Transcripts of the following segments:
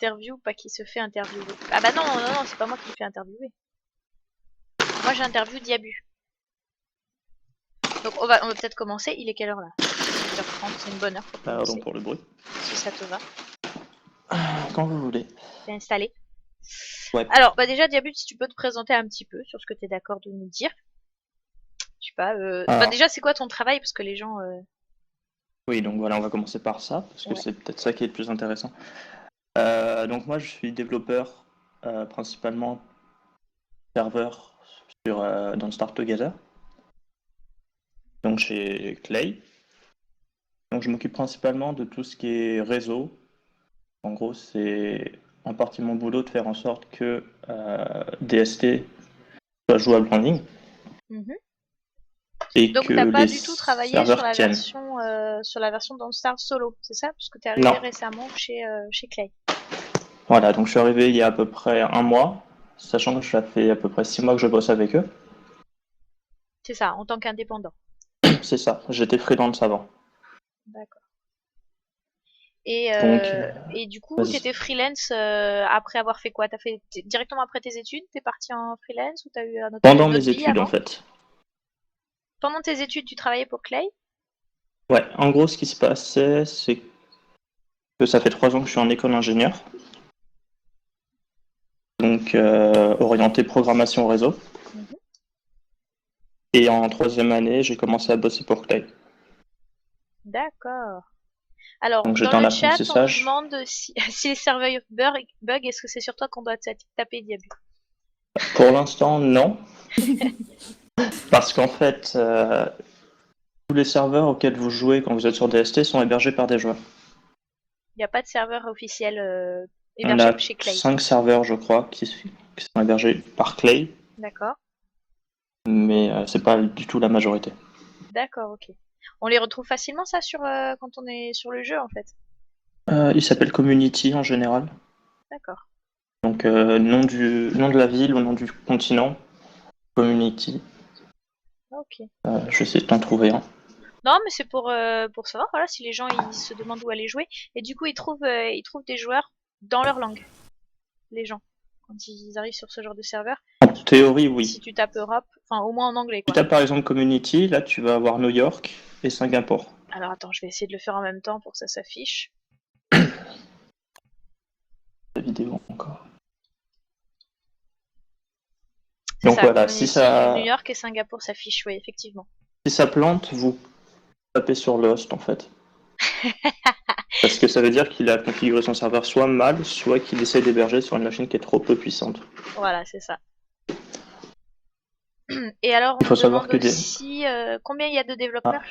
Interview, pas qui se fait interviewer. Ah bah non, non, non, c'est pas moi qui me fais interviewer. Moi j'interview Diabu. Donc on va peut-être commencer. Il est quelle heure là? 18h30, c'est une bonne heure pour Pardon commencer. pour le bruit. Si ça te va. Quand vous voulez. T'es installé. Ouais. Alors, bah déjà Diabu, si tu peux te présenter un petit peu sur ce que t'es d'accord de nous dire. Je sais pas. Bah Alors, déjà, c'est quoi ton travail? Parce que les gens. oui, donc voilà, on va commencer par ça, parce que Ouais. c'est peut-être ça qui est le plus intéressant. Donc moi, je suis développeur principalement serveur dans Start Together, donc chez Clay. Donc je m'occupe principalement de tout ce qui est réseau. En gros, c'est en partie mon boulot de faire en sorte que DST soit jouable en ligne Mhm. et Donc que t'as pas les du tout travaillé sur serveurs tiennent. la version Don't Starve solo, c'est ça? Parce que t'es Non, arrivé récemment chez Clay. voilà, donc je suis arrivé il y a à peu près un mois, sachant que ça fait à peu près 6 mois que je bosse avec eux. C'est ça, en tant qu'indépendant. C'est ça, j'étais freelance avant. D'accord. Et, Donc, euh, et du coup, vas-y. t'étais freelance après avoir fait quoi? Directement après tes études, t'es parti en freelance ou t'as eu Pendant une autre mes vie études en avant? fait. Pendant tes études, tu travaillais pour Clay? Ouais, en gros, ce qui se passait, c'est que ça fait 3 ans que je suis en école d'ingénieur, donc orienté programmation réseau. Mhm. Et en troisième année, j'ai commencé à bosser pour Clay. D'accord. Alors, Donc dans j'étais en le chat, on nous apprentissage. demande si, si les serveurs bug, est-ce que c'est sur toi qu'on doit taper Diabu? Pour l'instant, non, parce qu'en fait, tous les serveurs auxquels vous jouez quand vous êtes sur DST sont hébergés par des joueurs. Il n'y a pas de serveur officiel On hébergé a chez Clay. 5 serveurs, je crois, qui sont hébergés par Clay, D'accord. mais c'est pas du tout la majorité. D'accord, ok. On les retrouve facilement ça quand on est sur le jeu en fait. Il s'appelle Community en général. D'accord. Donc nom de la ville ou nom du continent, Community. Ok. Je vais essayer de t'en trouver un. Non, mais c'est pour savoir voilà si les gens ils se demandent où aller jouer et du coup ils trouvent des joueurs dans leur langue, les gens quand ils arrivent sur ce genre de serveur. En théorie, Si oui. tu tapes Europe, enfin au moins en anglais Tu quoi. tapes par exemple Community, là tu vas avoir New York et Singapour. Alors attends, je vais essayer de le faire en même temps pour que ça s'affiche. La vidéo encore. C'est Donc ça, voilà, Community, New York et Singapour s'affichent, oui, effectivement. si ça plante, vous tapez sur Lost en fait. Parce que ça veut dire qu'il a configuré son serveur soit mal, soit qu'il essaie d'héberger sur une machine qui est trop peu puissante. Voilà, c'est ça. Et alors, on Il nous faut savoir demande que aussi combien il y a de développeurs,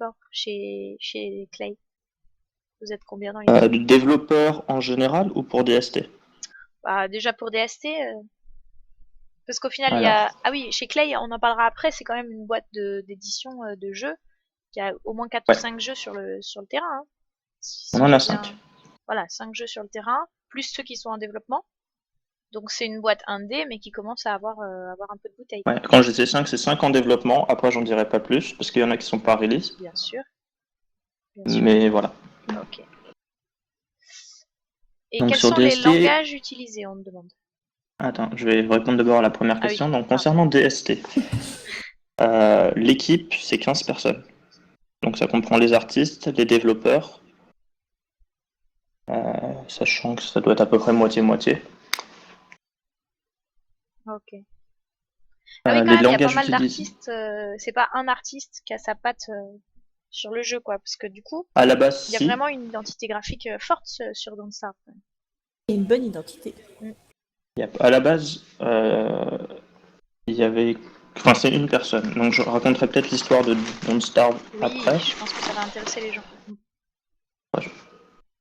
ah, chez Clay. Vous êtes combien dans l'équipe? de développeurs en général ou pour DST. Bah, déjà pour DST, parce qu'au final, il y Alors, a... Ah oui, chez Clay, on en parlera après, c'est quand même une boîte d'édition de jeux, qui a au moins 4 ou ouais, 5 jeux sur le terrain. Hein. on Si en j'ai a 5. bien... Voilà, 5 jeux sur le terrain, plus ceux qui sont en développement. Donc c'est une boîte indé, mais qui commence à avoir un peu de bouteille, Ouais, quoi. quand je disais 5, c'est 5 en développement. Après, j'en dirai pas plus, parce qu'il y en a qui sont pas release. Bien sûr, bien sûr. Mais voilà. Ok. Et Donc quels sur sont les DST, langages utilisés, on me demande. attends, je vais répondre d'abord à la première Ah oui, question. Donc pardon. concernant DST, l'équipe, c'est 15 personnes. Donc ça comprend les artistes, les développeurs, sachant que ça doit être à peu près moitié-moitié. Ok. Ah oui, quand Les même, il y a pas langages mal utilisés. d'artistes. C'est pas un artiste qui a sa patte sur le jeu, quoi. Parce que du coup, À la base, il y a si. vraiment une identité graphique forte sur Don't Starve. Et une bonne identité. Mm. À la base, il y avait. Enfin, c'est une personne. Donc je raconterai peut-être l'histoire de Don't Starve Oui, après. je pense que ça va intéresser les gens. Mm.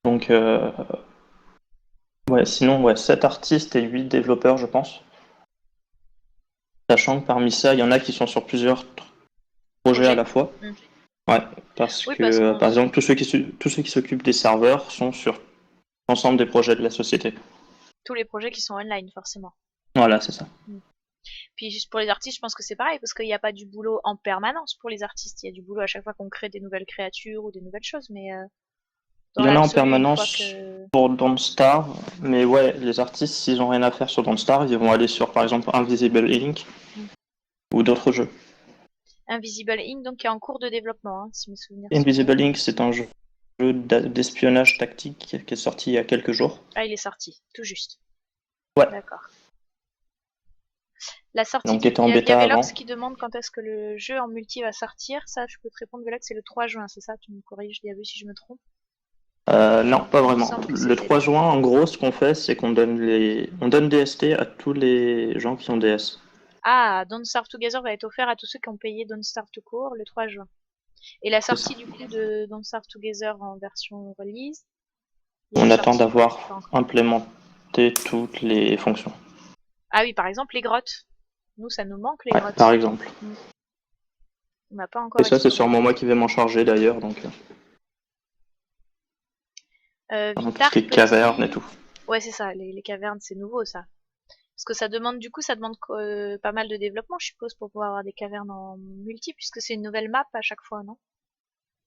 Donc, ouais, sinon, ouais, 7 artistes et 8 développeurs, je pense. Sachant que parmi ça, il y en a qui sont sur plusieurs projets à Projet. la fois. Mm. Ouais, parce Oui, parce que, qu'on par exemple, tous ceux qui s'occupent des serveurs sont sur l'ensemble des projets de la société. tous les projets qui sont online, forcément. Voilà, c'est ça. Mm. Puis juste pour les artistes, je pense que c'est pareil, parce qu'il n'y a pas du boulot en permanence pour les artistes. Il y a du boulot à chaque fois qu'on crée des nouvelles créatures ou des nouvelles choses, mais Il y en a en permanence pour Don't Starve, mais ouais, les artistes, s'ils ont rien à faire sur Don't Starve, ils vont aller sur par exemple Invisible Ink ou d'autres jeux. Invisible Ink, donc qui est en cours de développement, si mes souvenirs Invisible Ink, c'est un jeu d'espionnage tactique qui est sorti il y a quelques jours. Ah, il est sorti, tout juste. Ouais. D'accord. La sortie, donc, était en il y bêta avait avant. Velox qui demande quand est-ce que le jeu en multi va sortir. Ça, je peux te répondre, Velox, c'est le 3 juin, c'est ça? Tu me corriges, je l'ai vu si je me trompe. Non, pas vraiment. Il Le 3 juin, en gros, ce qu'on fait, c'est qu'on donne DST à tous les gens qui ont DS. Ah, Don't Starve Together va être offert à tous ceux qui ont payé Don't Starve tout court le 3 juin. Et la sortie du coup de Don't Starve Together en version release, on attend d'avoir implémenté toutes les fonctions. Ah oui, par exemple les grottes. Nous, ça nous manque les grottes. Par exemple. On n'a pas encore. Et ça, c'est sûrement moi qui vais m'en charger d'ailleurs, donc. Tout ce qui est cavernes et tout. Ouais, c'est ça. Les cavernes, c'est nouveau ça. Parce que ça demande pas mal de développement, je suppose, pour pouvoir avoir des cavernes en multi, puisque c'est une nouvelle map à chaque fois, non?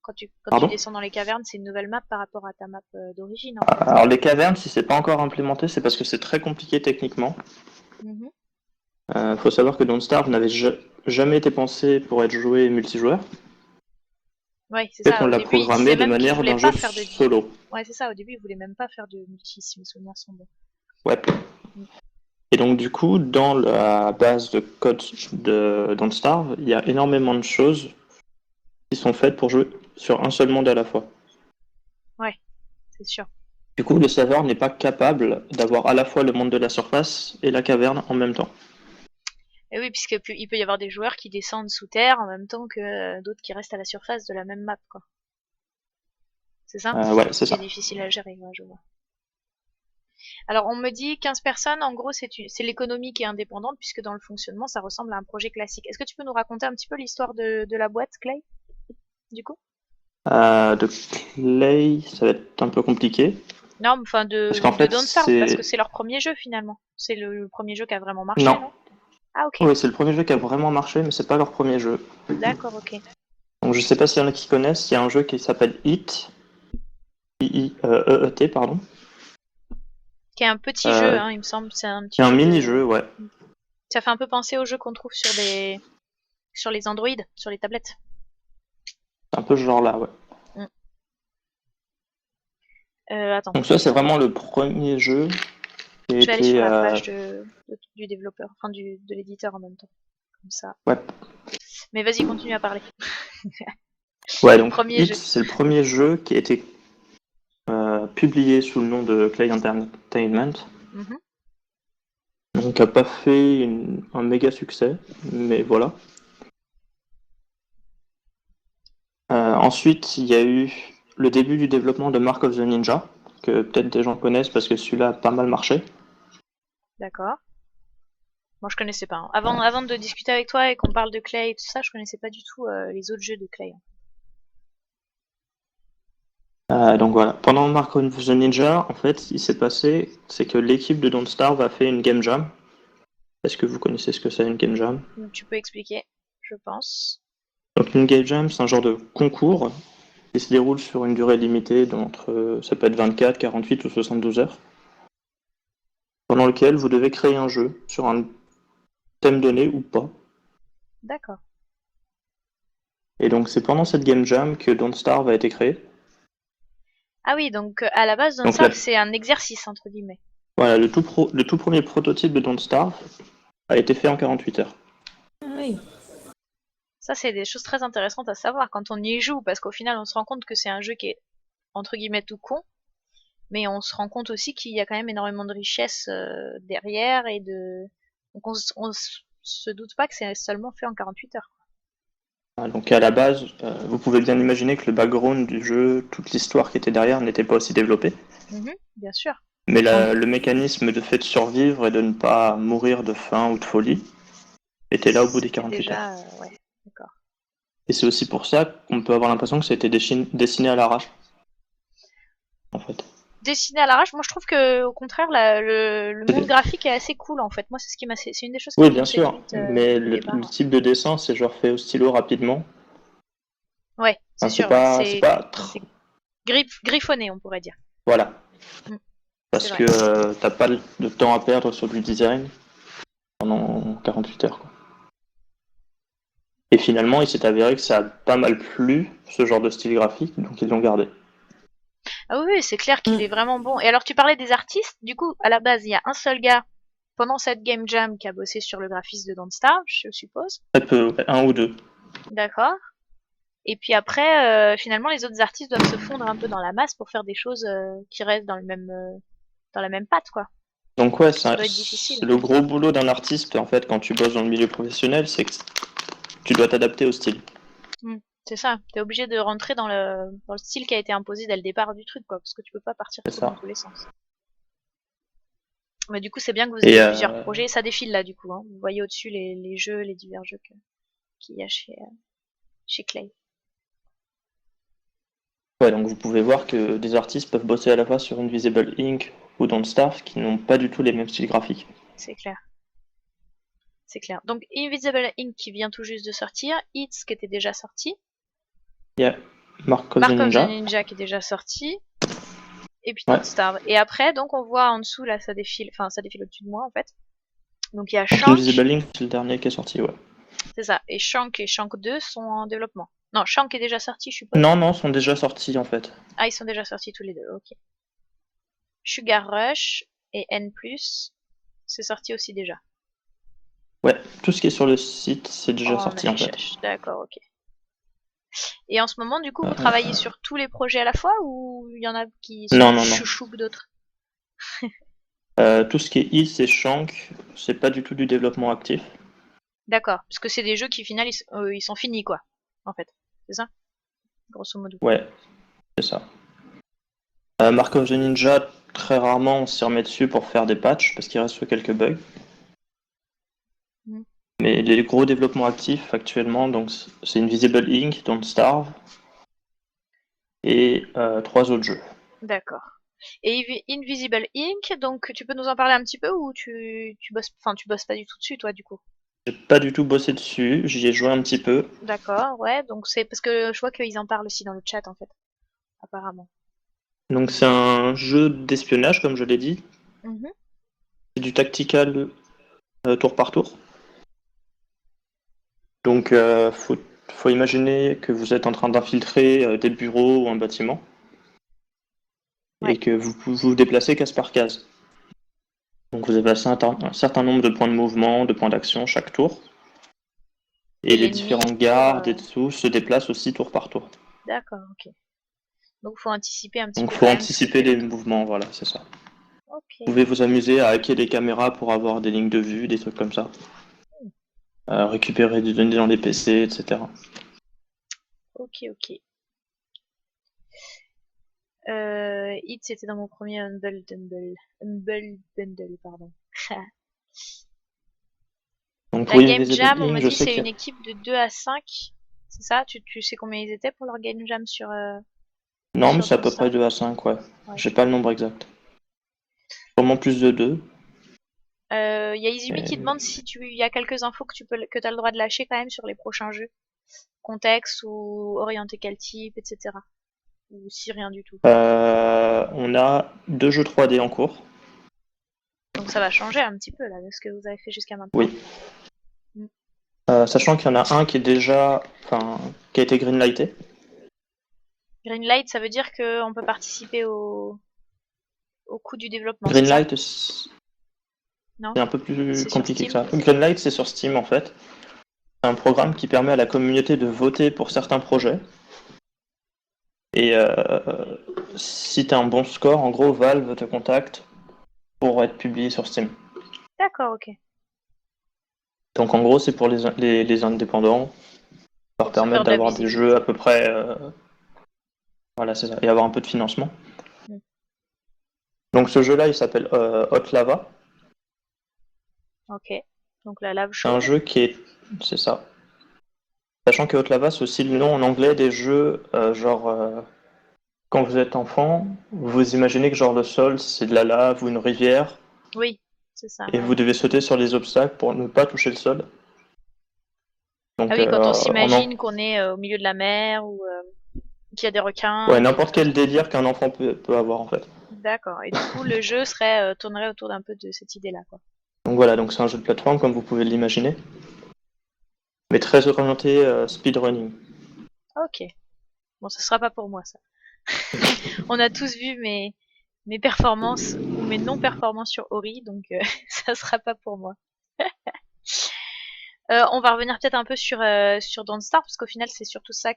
Quand tu descends dans les cavernes, c'est une nouvelle map par rapport à ta map d'origine. En fait. Alors les cavernes, si c'est pas encore implémenté, c'est parce que c'est très compliqué techniquement. Faut savoir que Don't Starve n'avait jamais été pensé pour être joué multijoueur. Ouais, c'est ça. On l'a programmé de manière d'un jeu solo. Ouais, c'est ça. Au début, ils voulaient même pas faire de multi, si mes souvenirs sont bons. Ouais. Et donc du coup, dans la base de code de Don't Starve, il y a énormément de choses qui sont faites pour jouer sur un seul monde à la fois. Ouais, c'est sûr. Du coup, le serveur n'est pas capable d'avoir à la fois le monde de la surface et la caverne en même temps. Et oui, puisqu'il peut y avoir des joueurs qui descendent sous terre en même temps que d'autres qui restent à la surface de la même map, quoi. C'est ça? Ouais, c'est ça. C'est difficile à gérer, ouais, je vois. Alors, on me dit 15 personnes, en gros, c'est l'économie qui est indépendante, puisque dans le fonctionnement, ça ressemble à un projet classique. Est-ce que tu peux nous raconter un petit peu l'histoire de la boîte, Clay, du coup? De Clay, ça va être un peu compliqué. Non, enfin de Don't Starve, parce que c'est leur premier jeu, finalement. C'est le premier jeu qui a vraiment marché, non? Ah, ok. Oui, c'est le premier jeu qui a vraiment marché, mais c'est pas leur premier jeu. D'accord, ok. Donc je sais pas s'il y en a qui connaissent, il y a un jeu qui s'appelle It, I-I-E-E-T, pardon. Qui est un petit jeu, hein, il me semble. C'est un petit jeu. Un mini-jeu, ouais. Ça fait un peu penser aux jeux qu'on trouve sur les Android, sur les tablettes. C'est un peu ce genre-là, ouais. Attends. Donc ça, c'est vraiment le premier jeu. Je vais aller sur la page du développeur, enfin de l'éditeur en même temps. Comme ça. Ouais. Mais vas-y, continue à parler. Ouais, donc It, c'est le premier jeu qui a été publié sous le nom de Clay Entertainment. Donc, qui n'a pas fait un méga succès, mais voilà. Ensuite, il y a eu le début du développement de Mark of the Ninja, que peut-être des gens connaissent parce que celui-là a pas mal marché. D'accord. Moi, je connaissais pas. Hein. Avant de discuter avec toi et qu'on parle de Clay et tout ça, je connaissais pas du tout les autres jeux de Clay. Donc voilà, pendant Mark of the Ninja, en fait, ce qui s'est passé, c'est que l'équipe de Don't Starve a fait une game jam. Est-ce que vous connaissez ce que c'est une game jam? Tu peux expliquer, je pense. Donc une game jam, c'est un genre de concours qui se déroule sur une durée limitée ça peut être 24, 48 ou 72 heures, pendant lequel vous devez créer un jeu sur un thème donné ou pas. D'accord. Et donc c'est pendant cette game jam que Don't Starve a été créé. Ah oui, donc à la base, Don't Starve, c'est un exercice, entre guillemets. Voilà, le tout premier prototype de Don't Starve a été fait en 48 heures. Oui. Ça, c'est des choses très intéressantes à savoir quand on y joue, parce qu'au final, on se rend compte que c'est un jeu qui est, entre guillemets, tout con, mais on se rend compte aussi qu'il y a quand même énormément de richesse derrière, donc on se doute pas que c'est seulement fait en 48 heures. Donc à la base, vous pouvez bien imaginer que le background du jeu, toute l'histoire qui était derrière n'était pas aussi développée. Bien sûr. Mais le mécanisme de fait de survivre et de ne pas mourir de faim ou de folie était là au bout des 48 heures. Ouais, d'accord. Et c'est aussi pour ça qu'on peut avoir l'impression que ça a été dessiné à l'arrache. En fait. Dessiné à l'arrache, moi je trouve que au contraire le monde graphique est assez cool en fait. Moi c'est c'est une des choses qui Oui, bien sûr, mais le type de dessin c'est genre fait au stylo rapidement. Ouais, c'est sûr. Griffonné, on pourrait dire. Voilà. Mm, Parce c'est que vrai. t'as pas de temps à perdre sur du design pendant 48 heures, quoi. Et finalement, il s'est avéré que ça a pas mal plu, ce genre de style graphique, donc ils l'ont gardé. Ah oui, c'est clair qu'il est vraiment bon. Et alors, tu parlais des artistes. Du coup, à la base, il y a un seul gars pendant cette game jam qui a bossé sur le graphisme de Don't Starve, je suppose. Très peu, ouais, un ou deux. D'accord. Et puis après, finalement, les autres artistes doivent se fondre un peu dans la masse pour faire des choses qui restent dans la même patte, quoi. Donc ouais, Ça doit être c'est difficile. le gros boulot d'un artiste, en fait, quand tu bosses dans le milieu professionnel, c'est que tu dois t'adapter au style. C'est ça. T'es obligé de rentrer dans le style qui a été imposé dès le départ du truc, quoi, parce que tu peux pas partir C'est trop dans ça. tous les sens. Mais du coup, c'est bien que vous Et ayez plusieurs projets. Ça défile là, du coup. Hein. Vous voyez au-dessus les jeux, les divers jeux qu'il y a chez Clay. ouais, donc vous pouvez voir que des artistes peuvent bosser à la fois sur Invisible Ink ou Don't Starve qui n'ont pas du tout les mêmes styles graphiques. C'est clair. C'est clair. Donc, Invisible Ink qui vient tout juste de sortir. Hits qui était déjà sorti. Il y a Mark of the Mark of the Ninja. Ninja qui est déjà sorti. Et puis Ouais. Don't Starve. Et après, donc, on voit en dessous, là, ça défile au-dessus de moi, en fait. Donc, il y a Donc Shank. Invisible Ink, c'est le dernier qui est sorti, ouais. C'est ça. Et Shank 2 sont en développement. Non, Shank est déjà sorti, je suppose. Non, sont déjà sortis en fait. Ah, ils sont déjà sortis tous les deux, ok. Sugar Rush et N+, c'est sorti aussi déjà. Ouais, tout ce qui est sur le site, c'est déjà En sorti en fait. affichage, d'accord, ok. Et en ce moment, du coup, vous Euh, travaillez sur tous les projets à la fois ou il y en a qui sont non, plus non, non. chouchous que d'autres? Tout ce qui est Is et Shank, c'est pas du tout du développement actif. D'accord, parce que c'est des jeux qui, au final, ils sont finis, quoi, en fait. C'est ça? Grosso modo. Ouais, c'est ça. Mark of the Ninja, très rarement on s'y remet dessus pour faire des patchs parce qu'il reste quelques bugs. Mm. Mais les gros développements actifs actuellement, donc c'est Invisible Ink, Don't Starve et 3 autres jeux. D'accord. Et Invisible Ink, donc tu peux nous en parler un petit peu ou tu bosses pas du tout dessus, toi, du coup? J'ai pas du tout bossé dessus, j'y ai joué un petit peu. D'accord, ouais, donc c'est parce que je vois qu'ils en parlent aussi dans le chat, en fait, apparemment. Donc c'est un jeu d'espionnage, comme je l'ai dit. Mhm. C'est du tactical tour par tour. Donc faut imaginer que vous êtes en train d'infiltrer des bureaux ou un bâtiment Ouais. et que vous vous déplacez case par case. Donc vous avez un certain nombre de points de mouvement, de points d'action chaque tour. Et Et les l'ennemi différents court. gardes et dessous se déplacent aussi tour par tour. D'accord, ok. Donc faut anticiper un petit Donc peu faut quand même ce que anticiper fait les l'autre. mouvements, voilà, c'est ça. Vous Ok. pouvez vous amuser à hacker des caméras pour avoir des lignes de vue, des trucs comme ça. Récupérer des données dans les PC, etc. Ok, ok. Hit, c'était dans mon premier Humble Bundle, pardon. Donc pour La Game Invisible Jam, on Ink, me je dit sais c'est qu'il une y a... équipe de 2 à 5. C'est ça? Tu sais combien ils étaient pour leur Game Jam Non, mais sur c'est à Don't peu près Starve? 2 à 5, ouais. Ouais. J'ai pas le nombre exact. Sûrement plus de 2. Il y a Izumi qui demande si il y a quelques infos que t'as le droit de lâcher quand même sur les prochains jeux. Contexte ou orienté quel type, etc. Ou si rien du tout. On a 2 jeux 3D en cours. Donc ça va changer un petit peu là de ce que vous avez fait jusqu'à maintenant. Oui. Mm. Sachant qu'il y en a un qui est déjà... Enfin, qui a été greenlighté. Greenlight, ça veut dire qu'on peut participer au coût du développement, c'est ça? Greenlight, c'est Non? un peu plus C'est sur compliqué que Steam? ça. Greenlight, c'est sur Steam, en fait. C'est un programme qui permet à la communauté de voter pour certains projets. Et si tu as un bon score, en gros, Valve te contacte pour être publié sur Steam. D'accord, ok. Donc en gros, c'est pour les indépendants, leur Pour se permettre faire de la d'avoir des jeux à visibilité. peu près... voilà, c'est ça. Et avoir un peu de financement. Mm. Donc ce jeu-là, il s'appelle Hot Lava. Ok. Donc la lave C'est un chaude. jeu qui est... C'est ça. Sachant que Hot Lava, c'est aussi le nom en anglais des jeux quand vous êtes enfant, vous imaginez que genre le sol, c'est de la lave ou une rivière, Oui, c'est ça, et ouais. vous devez sauter sur les obstacles pour ne pas toucher le sol. Ah Donc oui, quand on en an... s'imagine qu'on est au milieu de la mer ou Qu'il y a des requins. Ouais, n'importe quel délire qu'un enfant peut avoir en fait. D'accord. Et du coup, le jeu tournerait autour d'un peu de cette idée-là, quoi. Donc voilà, donc c'est un jeu de plateforme comme vous pouvez l'imaginer, mais très orienté speedrunning. Ok. Bon, ça sera pas pour moi, ça. On a tous vu mes performances ou mes non-performances sur Ori, donc ça sera pas pour moi. On va revenir peut-être un peu sur Don't Starve, parce qu'au final, c'est surtout ça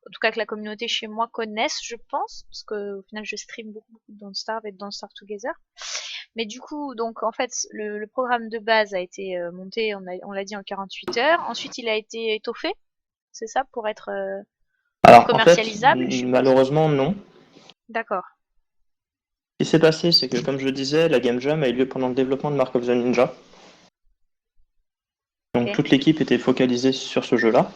en tout cas que la communauté chez moi connaisse, je pense, parce que au final, je stream beaucoup de Don't Starve et de Don't Starve Together. Mais du coup, donc en fait, le programme de base a été monté, on l'a dit, en 48 heures. Ensuite, il a été étoffé, c'est ça, pour être Alors en fait, commercialisable, je suppose. malheureusement non. D'accord. Ce qui s'est passé, c'est que comme je le disais, la Game Jam a eu lieu pendant le développement de Mark of the Ninja. Donc Ok. toute l'équipe était focalisée sur ce jeu-là.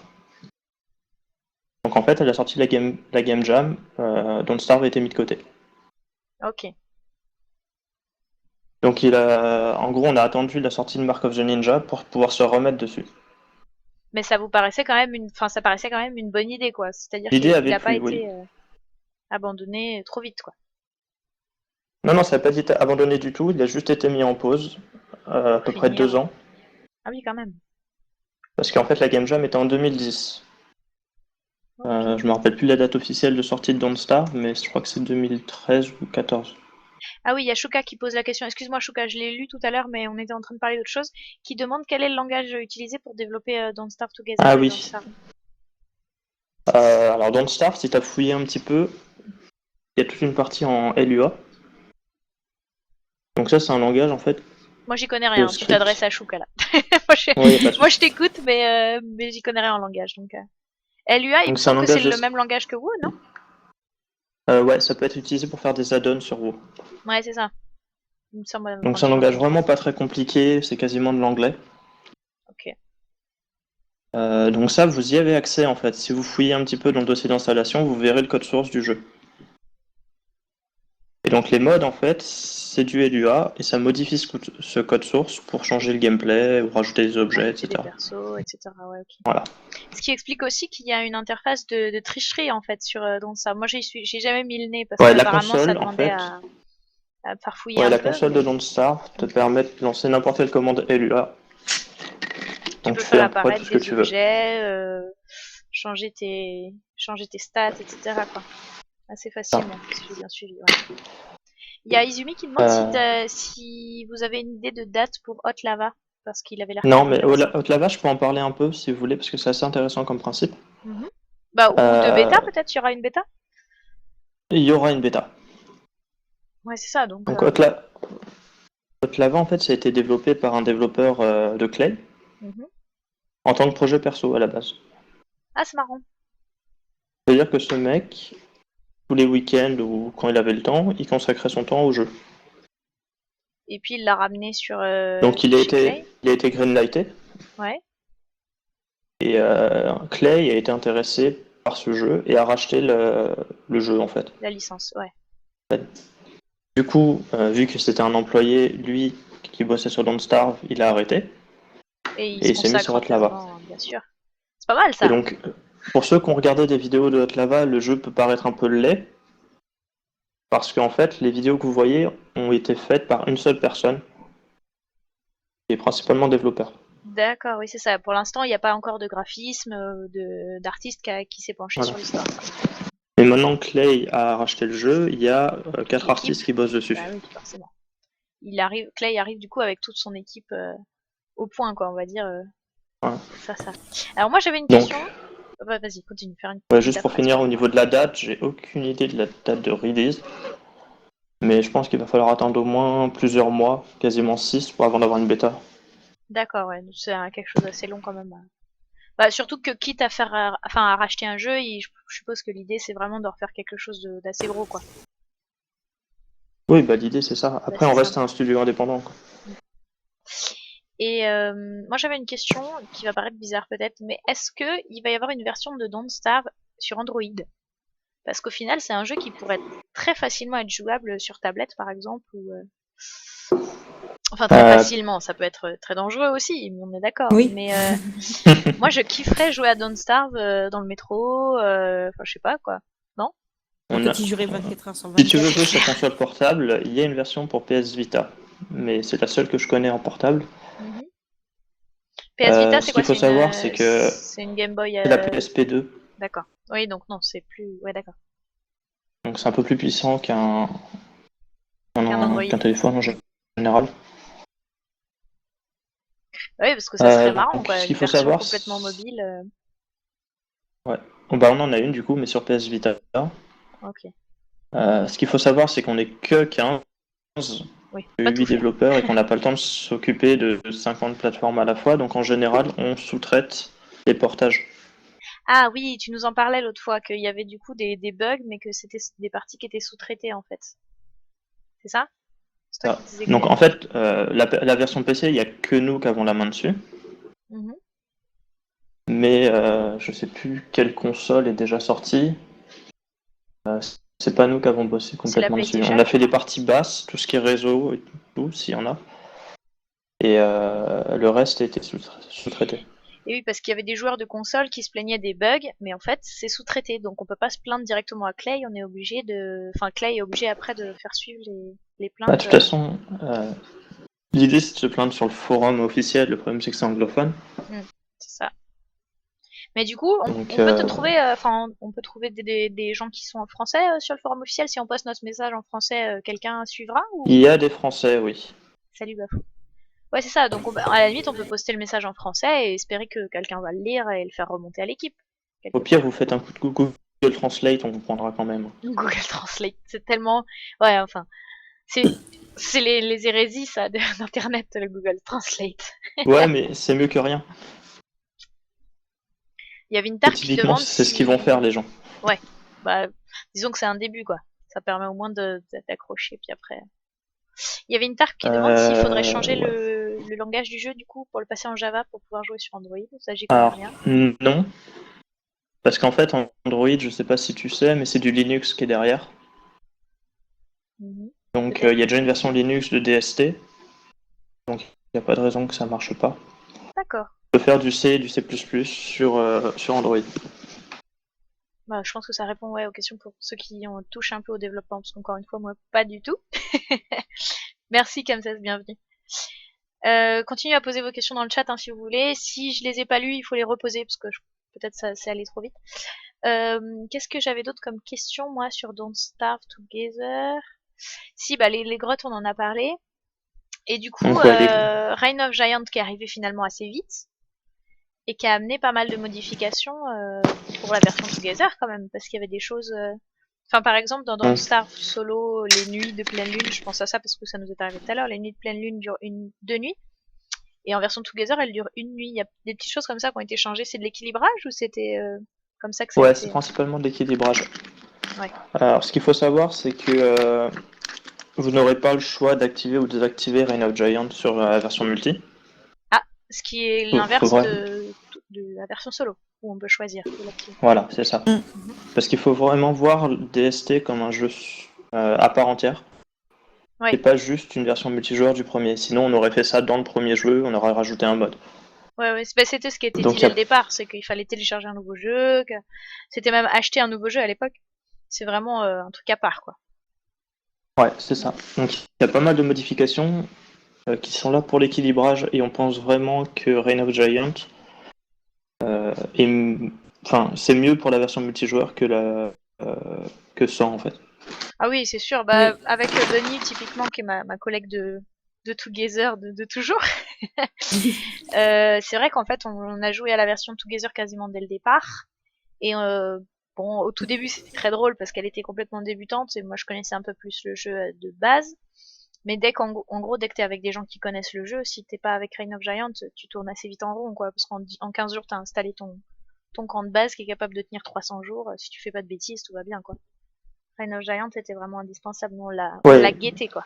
Donc en fait, à la sortie de la game Jam, Don't Starve a été mis de côté. Ok. Donc en gros, on a attendu la sortie de Mark of the Ninja pour pouvoir se remettre dessus. Mais ça vous paraissait quand même ça paraissait quand même une bonne idée, quoi. C'est-à-dire L'idée qu'il avait a pas plu, oui. été abandonné trop vite, quoi. Non, non, ça n'a pas été abandonné du tout, il a juste été mis en pause, à peu près Finir. 2 ans. Ah oui, quand même. Parce qu'en fait, la Game Jam était en 2010. Ok. Je me rappelle plus la date officielle de sortie de Don't Starve, mais je crois que c'est 2013 ou 2014. Ah oui, il y a Shuka qui pose la question. Excuse-moi, Shuka, je l'ai lu tout à l'heure, mais on était en train de parler d'autre chose. Qui demande quel est le langage utilisé pour développer Don't Starve Together Ah et Don't oui. Starve. Alors Don't Starve, si tu as fouillé un petit peu, il y a toute une partie en LUA. Donc ça, c'est un langage en fait Moi, j'y connais de rien. Tu t'adresses script. à Shuka là. moi, je, Oui, il n'y a pas de moi, souci. je t'écoute, mais j'y connais rien en langage. Donc, LUA, il me Donc c'est un semble que c'est langage de le même script. langage que vous, non? Ouais, ça peut être utilisé pour faire des add-ons sur WoW. Ouais, c'est ça. Il me semble Donc avoir c'est un déjà langage entendu. vraiment pas très compliqué, c'est quasiment de l'anglais. Ok. Donc ça, vous y avez accès en fait. Si vous fouillez un petit peu dans le dossier d'installation, vous verrez le code source du jeu. Et donc les mods en fait, c'est du LUA et ça modifie ce code source pour changer le gameplay ou rajouter des objets, Ajouter des etc. persos, etc. Ouais, ok. Voilà. Ce qui explique aussi qu'il y a une interface de tricherie en fait dans ça. Moi, j'ai jamais mis le nez parce Ouais, la qu'apparemment ça console en demandait fait, à farfouiller ouais, un la peu, console de mais Don't Starve te permet de lancer n'importe quelle commande LUA. tu Donc peux tu fais faire à peu près tout apparaître ce que des tu veux. objets, changer tes stats, etc. quoi. Assez Ah. facilement, si j'ai bien suivi. Ouais. Il y a Izumi qui demande Euh, si vous avez une idée de date pour Hot Lava parce qu'il avait l'air quand Non, même mais intéressant. Haute Lava, je peux en parler un peu si vous voulez, parce que c'est assez intéressant comme principe. Mhm. Bah, ou de bêta Euh, peut-être, il y aura une bêta. il y aura une bêta. Ouais, c'est ça, donc. Donc Haute Lava, en fait, ça a été développé par un développeur de Clay Mhm. en tant que projet perso à la base. Ah, c'est marrant. C'est-à-dire que ce mec, tous les week-ends ou quand il avait le temps, il consacrait son temps au jeu. Et puis il l'a ramené Donc chez Clay. il a été greenlighté Ouais, et Clay a été intéressé par ce jeu et a racheté le jeu en fait. la licence, ouais. Du coup, vu que c'était un employé, lui, qui bossait sur Don't Starve, il a arrêté Et il et se il s'est mis sur consacre Hot Lava. entièrement, bien sûr. C'est pas mal Et ça. donc, pour ceux qui ont regardé des vidéos de Hot Lava, le jeu peut paraître un peu laid, parce qu'en fait, les vidéos que vous voyez ont été faites par une seule personne, qui est principalement développeur. D'accord, oui, c'est ça. Pour l'instant, il n'y a pas encore de graphisme, d'artiste qui s'est penché Voilà. sur l'histoire, quoi. Et maintenant que Clay a racheté le jeu, il y a 4 L'équipe, artistes qui bossent dessus. bah oui, forcément. Clay arrive du coup avec toute son équipe au point, quoi, on va dire, Voilà. pour faire ça. Alors moi, j'avais une Donc, question. Bah, vas-y, continue, ouais, finis juste ta pour phrase, finir, au pardon. niveau de la date, j'ai aucune idée de la date de release, mais je pense qu'il va falloir attendre au moins plusieurs mois, quasiment 6, pour avant d'avoir une bêta. D'accord, ouais, c'est quelque chose d'assez long quand même. Bah, surtout que quitte à à racheter un jeu, je suppose que l'idée c'est vraiment de refaire quelque chose d'assez gros, quoi, Oui, bah l'idée c'est ça. Après, d'assez on reste simple. un studio indépendant, quoi. Et moi j'avais une question qui va paraître bizarre peut-être, mais est-ce que il va y avoir une version de Don't Starve sur Android? Parce qu'au final c'est un jeu qui pourrait très facilement être jouable sur tablette par exemple, ou Enfin, très Euh, facilement, ça peut être très dangereux aussi, on est d'accord. Oui. Mais moi, je kifferais jouer à Don't Starve dans le métro, enfin, je sais pas quoi. Non? Un on a- petit juré 24 heures sur Si tu veux 24. jouer sur console portable, il y a une version pour PS Vita, mais c'est la seule que je connais en portable. Mhm. PS Vita, c'est Ce quoi? qu'il faut savoir, c'est que C'est une Game Boy. c'est la PSP2, D'accord. Oui, donc non, c'est plus. Ouais, d'accord. donc c'est un peu plus puissant Qu'un Android. qu'un téléphone en général. Oui, parce que ça serait marrant, Donc quoi, ce qu'il une faut version savoir, complètement mobile. ouais. Bah, on en a une du coup, mais sur PS Vita. Ok. Ce qu'il faut savoir, c'est qu'on n'est que 15, Oui, pas tout 8 faire. développeurs et qu'on n'a pas le temps de s'occuper de 50 plateformes à la fois. Donc en général, on sous-traite les portages. Ah oui, tu nous en parlais l'autre fois, qu'il y avait du coup des bugs, mais que c'était des parties qui étaient sous-traitées en fait. C'est ça? C'est toi Ah. qui disais Donc que. en fait, la version PC, il n'y a que nous qui avons la main dessus. Mhm. Mais je sais plus quelle console est déjà sortie. C'est pas nous qui avons bossé C'est la complètement dessus. On PlayStation, a je fait les crois. parties basses, tout ce qui est réseau et tout, s'il y en a. Et le reste a été sous-traité. Et oui, parce qu'il y avait des joueurs de console qui se plaignaient des bugs, mais en fait, c'est sous-traité, donc on peut pas se plaindre directement à Clay, on est obligé de. Enfin, Clay est obligé après de faire suivre les Bah, de plaintes. toute façon, l'idée c'est de se plaindre sur le forum officiel. Le problème c'est que c'est anglophone. C'est ça. Mais du coup, Donc on peut te trouver, enfin, on peut trouver des gens qui sont en français sur le forum officiel. Si on poste notre message en français, quelqu'un suivra il ou y a des Français, oui. salut Bafou. Ouais, c'est ça. Donc, à la limite, on peut poster le message en français et espérer que quelqu'un va le lire et le faire remonter à l'équipe Au quelque pire, part. vous faites un coup de Google Translate, on comprendra quand même. Google Translate, c'est tellement, ouais, enfin, c'est les hérésies ça d'internet, le Google Translate. Ouais, mais c'est mieux que rien. Il y a Et Vintar qui typiquement, demande c'est ce qu'ils vont faire, si, les gens. ouais, bah, disons que c'est un début quoi. Ça permet au moins d'accrocher puis après. Il y avait une Tark qui demande s'il faudrait changer Ouais. le langage du jeu du coup pour le passer en Java pour pouvoir jouer sur Android. Ça, j'y connais Alors, rien. non. Parce qu'en fait, en Android, je sais pas si tu sais, mais c'est du Linux qui est derrière. Mhm. Donc, Peut-être. il y a déjà une version Linux de DST. Donc, il n'y a pas de raison que ça marche pas. D'accord. On peut faire du C et du C++ sur Android. Bah, je pense que ça répond ouais, aux questions pour ceux qui ont touché un peu au développement, parce qu'encore une fois, moi, pas du tout. Merci, Kamses, bienvenue. Continuez à poser vos questions dans le chat hein, si vous voulez. Si je les ai pas lues, il faut les reposer, parce que peut-être ça c'est allé trop vite. Qu'est-ce que j'avais d'autre comme question, moi, sur Don't Starve Together? Si, bah, les grottes, on en a parlé. Et du coup, Donc, ouais, Reign of Giant qui est arrivé finalement assez vite et qui a amené pas mal de modifications pour la version Together quand même, parce qu'il y avait des choses. Enfin, par exemple, dans Don't donc, Starve Solo, les nuits de pleine lune, je pense à ça parce que ça nous est arrivé tout à l'heure, les nuits de pleine lune durent deux nuits. Et en version Together, elle dure une nuit. Il y a des petites choses comme ça qui ont été changées. C'est de l'équilibrage ou c'était comme ça que ça a ouais, c'est été principalement de l'équilibrage. Ouais. Alors, ce qu'il faut savoir, c'est que vous n'aurez pas le choix d'activer ou désactiver Reign of Giant sur la version multi. Ah, ce qui est Faut l'inverse vrai- de la version solo, où on peut choisir de l'activer. Voilà, c'est ça. Mm. Parce qu'il faut vraiment voir le DST comme un jeu à part entière. Ouais. C'est pas juste une version multijoueur du premier. Sinon, on aurait fait ça dans le premier jeu, on aurait rajouté un mode. Ouais, c'était ce qui était dit Donc, dès le départ, c'est qu'il fallait télécharger un nouveau jeu, que c'était même acheter un nouveau jeu à l'époque. C'est vraiment un truc à part, quoi. ouais, c'est ça. Donc, il y a pas mal de modifications qui sont là pour l'équilibrage et on pense vraiment que Reign of Giant enfin, c'est mieux pour la version multijoueur que sans en fait. Ah oui, c'est sûr. Oui. Bah, avec Bunny, typiquement, qui est ma collègue de Together de toujours. C'est vrai qu'en fait, on a joué à la version Together quasiment dès le départ. Et bon, au tout début, c'était très drôle parce qu'elle était complètement débutante et moi, je connaissais un peu plus le jeu de base. Mais en gros, dès que t'es avec des gens qui connaissent le jeu, si t'es pas avec Reign of Giant, tu tournes assez vite en rond, quoi. Parce qu'en 15 jours, t'as installé ton camp de base qui est capable de tenir 300 jours. Si tu fais pas de bêtises, tout va bien, quoi. Reign of Giant était vraiment indispensable. Nous, on l'a Ouais. guetté, quoi.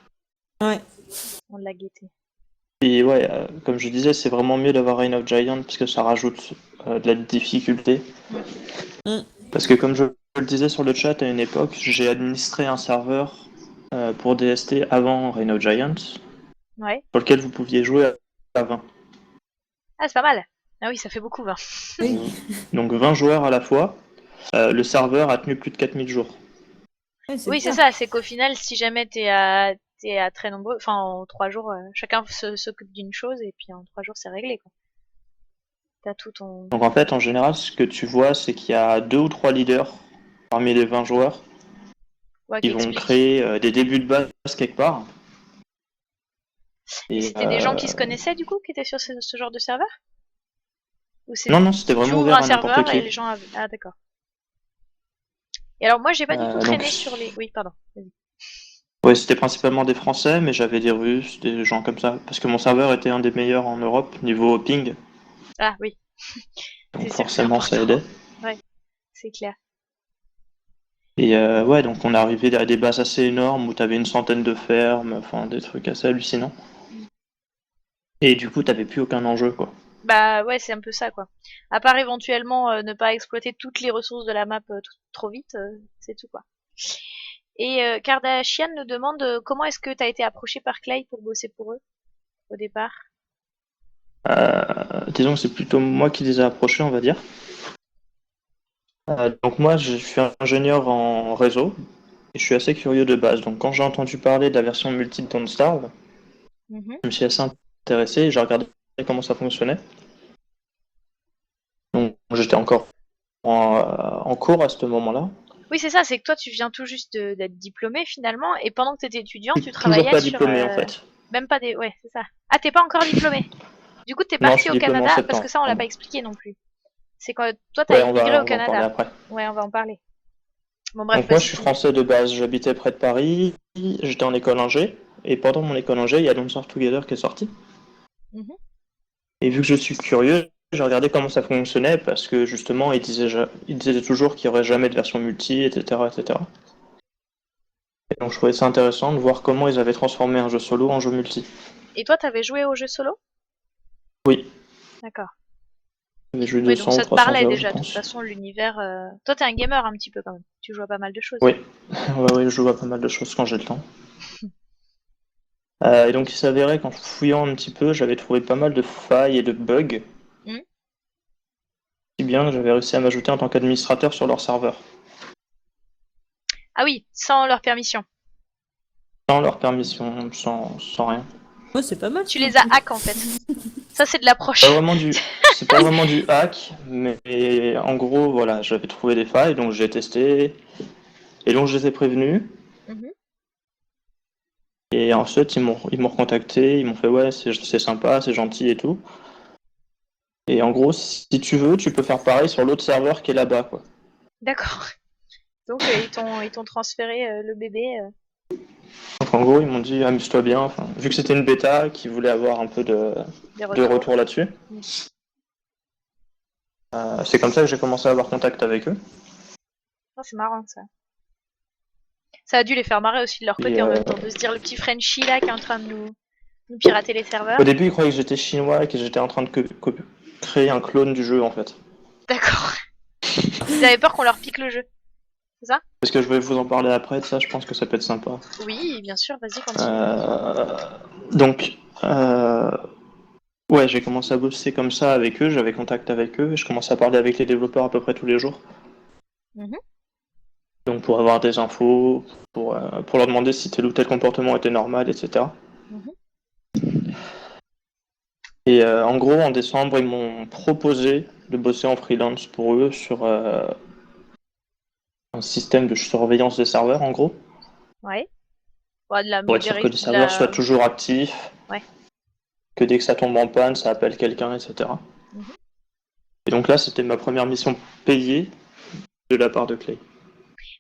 Ouais. On l'a guetté. Et ouais, comme je disais, c'est vraiment mieux d'avoir Reign of Giant parce que ça rajoute de la difficulté. Mm. Parce que comme je le disais sur le chat à une époque, j'ai administré un serveur pour DST avant Reign of Giant. Ouais. sur lequel vous pouviez jouer à 20. Ah, c'est pas mal. Ah oui, ça fait beaucoup, 20. Oui. Donc 20 joueurs à la fois. Le serveur a tenu plus de 4000 jours. Ouais, c'est Oui, c'est bien. ça. C'est qu'au final, si jamais t'es à très nombreux, enfin, en 3 jours, chacun s'occupe d'une chose et puis en 3 jours, c'est réglé, quoi. T'as tout ton. Donc en fait, en général, ce que tu vois, c'est qu'il y a 2 ou 3 leaders parmi les 20 joueurs Ouais, qui qui vont explique. créer des débuts de base quelque part. Et Et c'était des gens qui se connaissaient, du coup, qui étaient sur ce genre de serveur? Ou c'est non, c'était tu vraiment ouvres ouvert un à n'importe serveur et qui. les gens. Ah, d'accord. Et alors, moi, j'ai pas du tout Donc, traîné sur les. Oui, pardon. Vas-y. ouais, c'était principalement des Français, mais j'avais des Russes, des gens comme ça. Parce que mon serveur était un des meilleurs en Europe, niveau ping. Ah, oui. Donc C'est sûr que c'est forcément, ça important. aidait. Ouais, c'est clair. Et ouais, donc on est arrivé à des bases assez énormes où t'avais une centaine de fermes, enfin des trucs assez hallucinants. Mm. Et du coup, t'avais plus aucun enjeu, quoi. Bah ouais, c'est un peu ça, quoi. À part éventuellement ne pas exploiter toutes les ressources de la map trop vite, c'est tout, quoi. Et Kardashian nous demande comment est-ce que t'as été approché par Clay pour bosser pour eux au départ. Disons que c'est plutôt moi qui les ai approchés, on va dire. Donc moi, je suis ingénieur en réseau et je suis assez curieux de base. Donc quand j'ai entendu parler de la version multi de Don't Starve, Mhm. je me suis assez intéressé et j'ai regardé comment ça fonctionnait. Donc j'étais encore en cours à ce moment-là. Oui, c'est ça, c'est que toi tu viens tout juste d'être diplômé finalement, et pendant que t'étais étudiant, Je tu suis toujours travaillais pas sur diplômé en fait. même pas des. Ouais, c'est ça. Ah, t'es pas encore diplômé. Du coup, t'es Non, je parti suis au diplômé en Canada parce que septembre. ça on l'a pas expliqué non plus. C'est quand toi t'as Ouais, immigré au on va en parler Canada. après. Ouais, on va en parler. Bon bref, Donc moi, vas-y, je suis finis. français de base. J'habitais près de Paris. J'étais en école ingé. Et pendant mon école ingé, il y a Don't Starve Together qui est sorti. Mhm. Et vu que je suis curieux, j'ai regardé comment ça fonctionnait parce que justement, ils disaient toujours qu'il n'y aurait jamais de version multi, etc., etc. Et donc je trouvais ça intéressant de voir comment ils avaient transformé un jeu solo en jeu multi. Et toi, t'avais joué au jeu solo? Oui, D'accord. j'ai joué Oui, donc 200 ou ça te 300 parlait heures, je déjà, de toute pense. façon, l'univers. Toi, t'es un gamer un petit peu quand même. Tu joues à pas mal de choses. Oui, ouais, je joue à pas mal de choses quand j'ai le temps. Et donc il s'avérait qu'en fouillant un petit peu, j'avais trouvé pas mal de failles et de bugs, Hmm. si bien que j'avais réussi à m'ajouter en tant qu'administrateur sur leur serveur, Ah oui, sans leur permission. sans leur permission, sans rien. Ouais, c'est pas mal Tu ça. les as hack en fait. Ça, c'est de Pas l'approche. vraiment c'est pas vraiment du hack, mais en gros, voilà, j'avais trouvé des failles, donc j'ai testé, et donc je les ai prévenus. Mhm. Et ensuite, ils m'ont recontacté, ils m'ont fait ouais, c'est sympa, c'est gentil et tout. Et en gros, si tu veux, tu peux faire pareil sur l'autre serveur qui est là-bas, quoi. D'accord. Donc, ils t'ont transféré le bébé. Donc en gros, ils m'ont dit amuse-toi bien. Enfin, vu que c'était une bêta, qu'ils voulaient avoir un peu Des de retours. retour là-dessus. Mm. C'est comme ça que j'ai commencé à avoir contact avec eux. Ah, c'est marrant ça. Ça a dû les faire marrer aussi de leur Et côté en même temps, de se dire le petit Frenchie là qui est en train de nous pirater les serveurs. au début, ils croyaient que j'étais chinois et que j'étais en train de créer un clone du jeu, en fait. D'accord. Ils avaient peur qu'on leur pique le jeu. C'est ça? Parce que je vais vous en parler après de ça, je pense que ça peut être sympa. Oui, bien sûr, vas-y, continue. Euh, donc, ouais, j'ai commencé à bosser comme ça avec eux, j'avais contact avec eux, et je commençais à parler avec les développeurs à peu près tous les jours. Mhm. Donc pour avoir des infos, pour leur demander si tel ou tel comportement était normal, etc. Mhm. Et en gros, en décembre, ils m'ont proposé de bosser en freelance pour eux sur un système de surveillance des serveurs, en gros, Ouais. Ouais, de la pour être sûr que modérer, les de serveurs soient la. toujours actifs, Ouais. que dès que ça tombe en panne, ça appelle quelqu'un, etc. Mhm. Et donc là, c'était ma première mission payée de la part de Clay.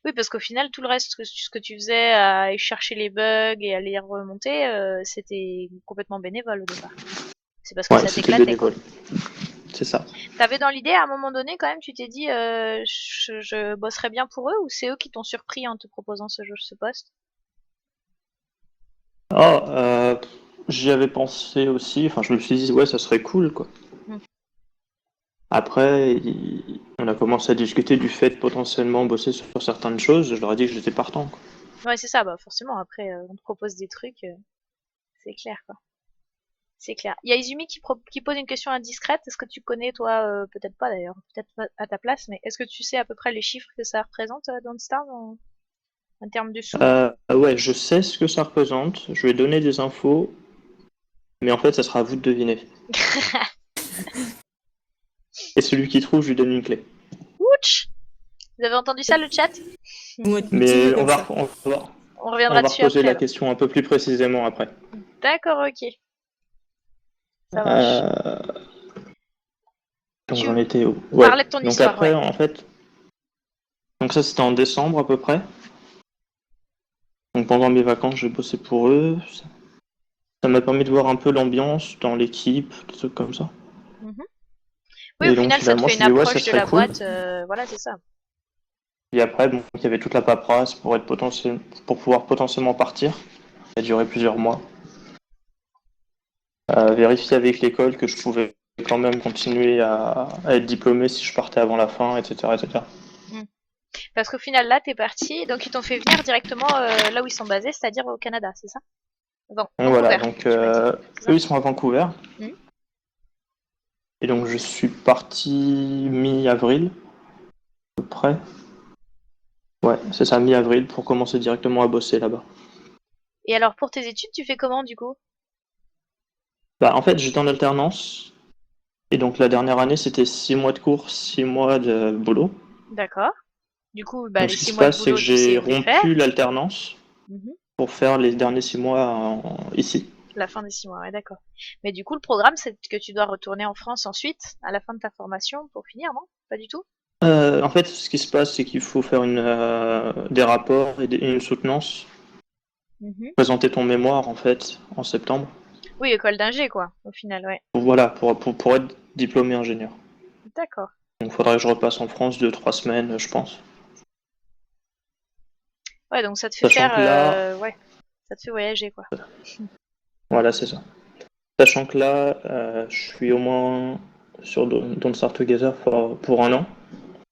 Oui, parce qu'au final, tout le reste, ce que tu faisais à aller chercher les bugs et à les remonter, c'était complètement bénévole au départ. C'est parce que Ouais, ça c'était t'éclatait, quoi. bénévole, c'est ça. T'avais dans l'idée, à un moment donné, quand même, tu t'es dit, je bosserais bien pour eux, ou c'est eux qui t'ont surpris en te proposant ce poste? Ah, j'y avais pensé aussi, enfin je me suis dit, ouais, ça serait cool, quoi. Hmm. Après, on a commencé à discuter du fait de potentiellement bosser sur certaines choses, je leur ai dit que j'étais partant, quoi. Ouais, c'est ça, bah forcément, après, on te propose des trucs, c'est clair, quoi. C'est clair. Il y a Izumi qui pose une question indiscrète. Est-ce que tu connais, toi, peut-être pas d'ailleurs, peut-être pas à ta place, mais est-ce que tu sais à peu près les chiffres que ça représente Don't Starve en termes de sous? Ouais, je sais ce que ça représente. Je vais donner des infos, mais en fait, ça sera à vous de deviner. Et celui qui trouve, je lui donne une clé. Ouch! Vous avez entendu ça, le chat? On va être Mais motivé on comme ça. On reviendra va dessus reposer après, la alors. question un peu plus précisément après. D'accord, ok. Ça marche. Donc Tu j'en étais où? Ouais. parlais de ton Donc histoire, après, ouais. en fait, donc ça c'était en décembre à peu près. Donc pendant mes vacances, j'ai bossé pour eux. Ça m'a permis de voir un peu l'ambiance dans l'équipe, des trucs comme ça. Mhm. Oui, au Et donc final, ça te finalement, fait je une me suis dit ouais, ça approche de serait la cool. boîte. Voilà, c'est ça. Et après, bon, il y avait toute la paperasse pour pouvoir potentiellement partir. Ça a duré plusieurs mois. Vérifier avec l'école que je pouvais quand même continuer à être diplômé si je partais avant la fin, etc., etc. Mm. Parce qu'au final, là, t'es parti. Donc, ils t'ont fait venir directement là où ils sont basés, c'est-à-dire au Canada, c'est ça? Donc Vancouver, voilà, donc tu m'as dit. C'est ça? eux ils sont à Vancouver. Mm. Et donc je suis parti mi-avril, à peu près. Ouais, c'est ça, mi-avril, pour commencer directement à bosser là-bas. Et alors, pour tes études, tu fais comment, du coup? Bah, en fait, j'étais en alternance, et donc la dernière année, c'était 6 mois de cours, 6 mois de boulot. D'accord. Du coup, bah, Donc les ce qui six se mois de passe, c'est que boulot, tu sais j'ai où les faire. rompu l'alternance Mhm. pour faire les derniers 6 mois ici. La fin des 6 mois, ouais, d'accord. Mais du coup, le programme, c'est que tu dois retourner en France ensuite, à la fin de ta formation, pour finir, non? Pas du tout? En fait, ce qui se passe, c'est qu'il faut faire des rapports et une soutenance, Mhm. présenter ton mémoire, en fait, en septembre. Oui, école d'ingé, quoi, au final, ouais. Voilà, pour être diplômé ingénieur. D'accord. Donc il faudrait que je repasse en France 2-3 semaines, je pense. Ouais, donc ça te fait Sachant faire, que là, ouais, ça te fait voyager, quoi. voilà, c'est ça. Sachant que là, je suis au moins sur Don't Start Together pour un an,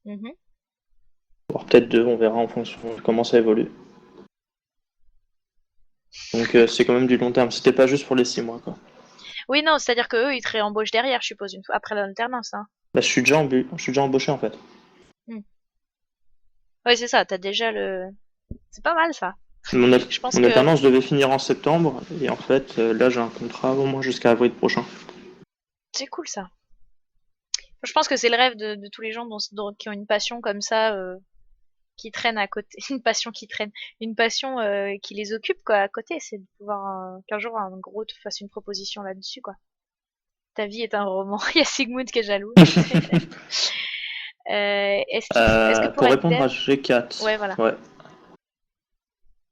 Mhm. voire peut-être deux, on verra en fonction de comment ça évolue. Donc c'est quand même du long terme, c'était pas juste pour les 6 mois, quoi. Oui, non, c'est-à-dire que eux, ils te réembauchent derrière, je suppose, une fois après l'alternance, hein. Bah, je suis déjà embauché en fait. Hmm. Ouais, c'est ça, t'as déjà le... C'est pas mal, ça. Mon, al- Je pense mon que alternance devait finir en septembre, et en fait, là j'ai un contrat au moins jusqu'à avril prochain. c'est cool, ça. Je pense que c'est le rêve de tous les gens qui ont une passion comme ça, qui traîne à côté, une passion qui traîne, une passion qui les occupe quoi à côté, c'est de pouvoir qu'un jour un gros te fasse une proposition là-dessus quoi. Ta vie est un roman. Il y a Sigmund qui est jaloux. Est-ce que pour Pour être répondre à dev, G4, ouais voilà. ouais.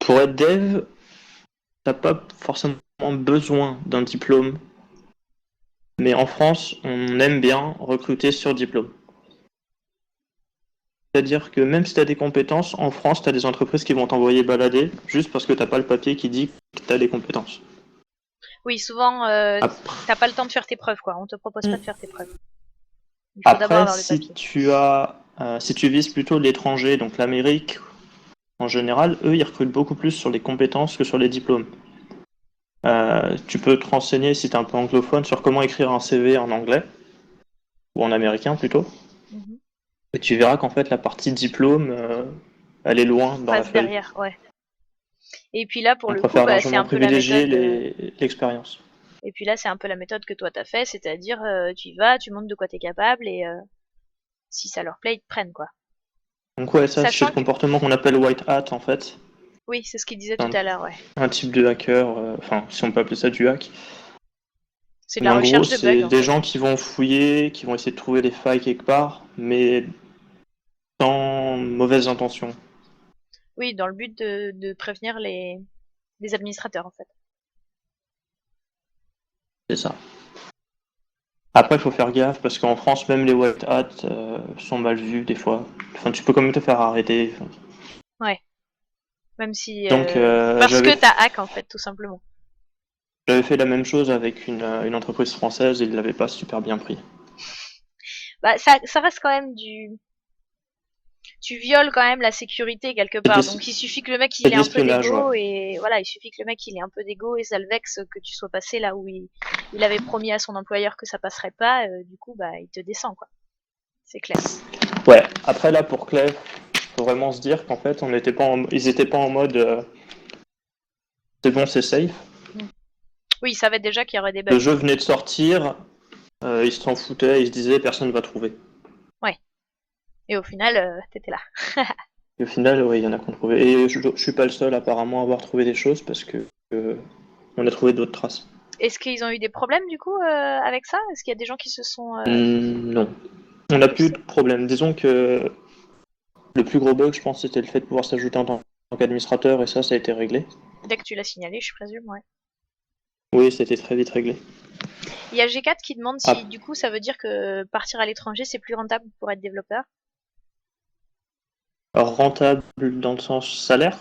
Pour être dev, t'as pas forcément besoin d'un diplôme, mais en France, on aime bien recruter sur diplôme. C'est-à-dire que même si tu as des compétences, en France, tu as des entreprises qui vont t'envoyer balader juste parce que t'as pas le papier qui dit que tu as des compétences. Oui, souvent Après, t'as pas le temps de faire tes preuves quoi. On te propose pas de Mm. faire tes preuves. Il faut d'abord avoir le si papier. si tu vises plutôt l'étranger, donc l'Amérique en général, eux, ils recrutent beaucoup plus sur les compétences que sur les diplômes. Tu peux te renseigner si tu es un peu anglophone sur comment écrire un CV en anglais, ou en américain plutôt. Mhm. Et tu verras qu'en fait, la partie diplôme, elle est loin dans la Passe feuille. derrière, ouais. Et puis là pour On le coup, préfère bah c'est largement un peu la privilégier méthode. l'expérience. Et puis là c'est un peu la méthode que toi t'as fait, c'est-à-dire tu y vas, tu montres de quoi t'es capable et si ça leur plaît ils te prennent quoi. Donc ouais, ça c'est le Sachant que comportement qu'on appelle white hat en fait. oui, c'est ce qu'il disait tout Un, à l'heure, ouais. un type de hacker, enfin si on peut appeler ça du hack. C'est de Mais la en gros, recherche de bugs c'est en des fait. gens qui vont fouiller, qui vont essayer de trouver les failles quelque part, mais sans mauvaise intention. Oui, dans le but de prévenir les administrateurs en fait. C'est ça. Après, il faut faire gaffe parce qu'en France, même les white hats sont mal vus des fois. Enfin, tu peux quand même te faire arrêter. Enfin, Ouais. Même si donc, parce que t'as hack en fait, tout simplement. j'avais fait la même chose avec une entreprise française et ils ne l'avaient pas super bien pris. Bah ça reste quand même du. Tu violes quand même la sécurité quelque part. Donc il suffit que le mec il c'est ait un peu l'espionnage, d'ego ouais. et voilà, il suffit que le mec il ait un peu d'ego et ça le vexe que tu sois passé là où il avait promis à son employeur que ça passerait pas. Du coup, bah il te descend quoi. C'est clair. Ouais, après là, pour Clay, faut vraiment se dire qu'en fait, ils étaient pas en mode c'est bon, c'est safe. Oui, il savait déjà qu'il y aurait des Le bugs. jeu venait de sortir, ils s'en foutaient, ils se disaient personne va trouver. Ouais. Et au final, t'étais là. Et au final, oui, il y en a qui ont trouvé. Et je suis pas le seul apparemment à avoir trouvé des choses parce que on a trouvé d'autres traces. Est-ce qu'ils ont eu des problèmes du coup avec ça? Est-ce qu'il y a des gens qui se sont Non, on n'a plus poussés? de problème. Disons que le plus gros bug, je pense, c'était le fait de pouvoir s'ajouter en tant qu'administrateur et ça a été réglé. Dès que tu l'as signalé, je présume, ouais. Oui, c'était très vite réglé. Il y a G4 qui demande Ah, si du coup ça veut dire que partir à l'étranger c'est plus rentable pour être développeur. alors, rentable dans le sens salaire.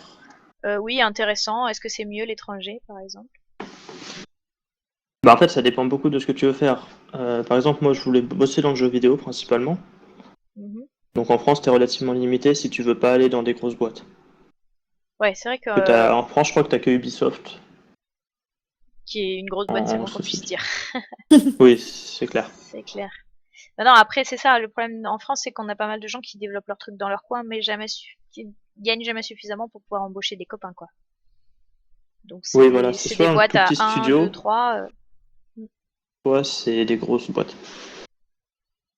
Oui, intéressant. Est-ce que c'est mieux l'étranger, par exemple? Bah, en fait, ça dépend beaucoup de ce que tu veux faire. Par exemple, moi, je voulais bosser dans le jeu vidéo principalement. Mhm. Donc en France, t'es relativement limité si tu veux pas aller dans des grosses boîtes. Ouais, c'est vrai que En France, je crois que t'as que Ubisoft. qui est une grosse boîte, c'est le moins qu'on puisse Société. dire. Oui, c'est clair. C'est clair. Bah non, après c'est ça, le problème en France, c'est qu'on a pas mal de gens qui développent leur truc dans leur coin, mais qui gagnent jamais suffisamment pour pouvoir embaucher des copains, quoi. Donc Oui, voilà, c'est c'est soit des un boîtes tout à petit 1, 2, studio, 3. soit c'est des grosses boîtes.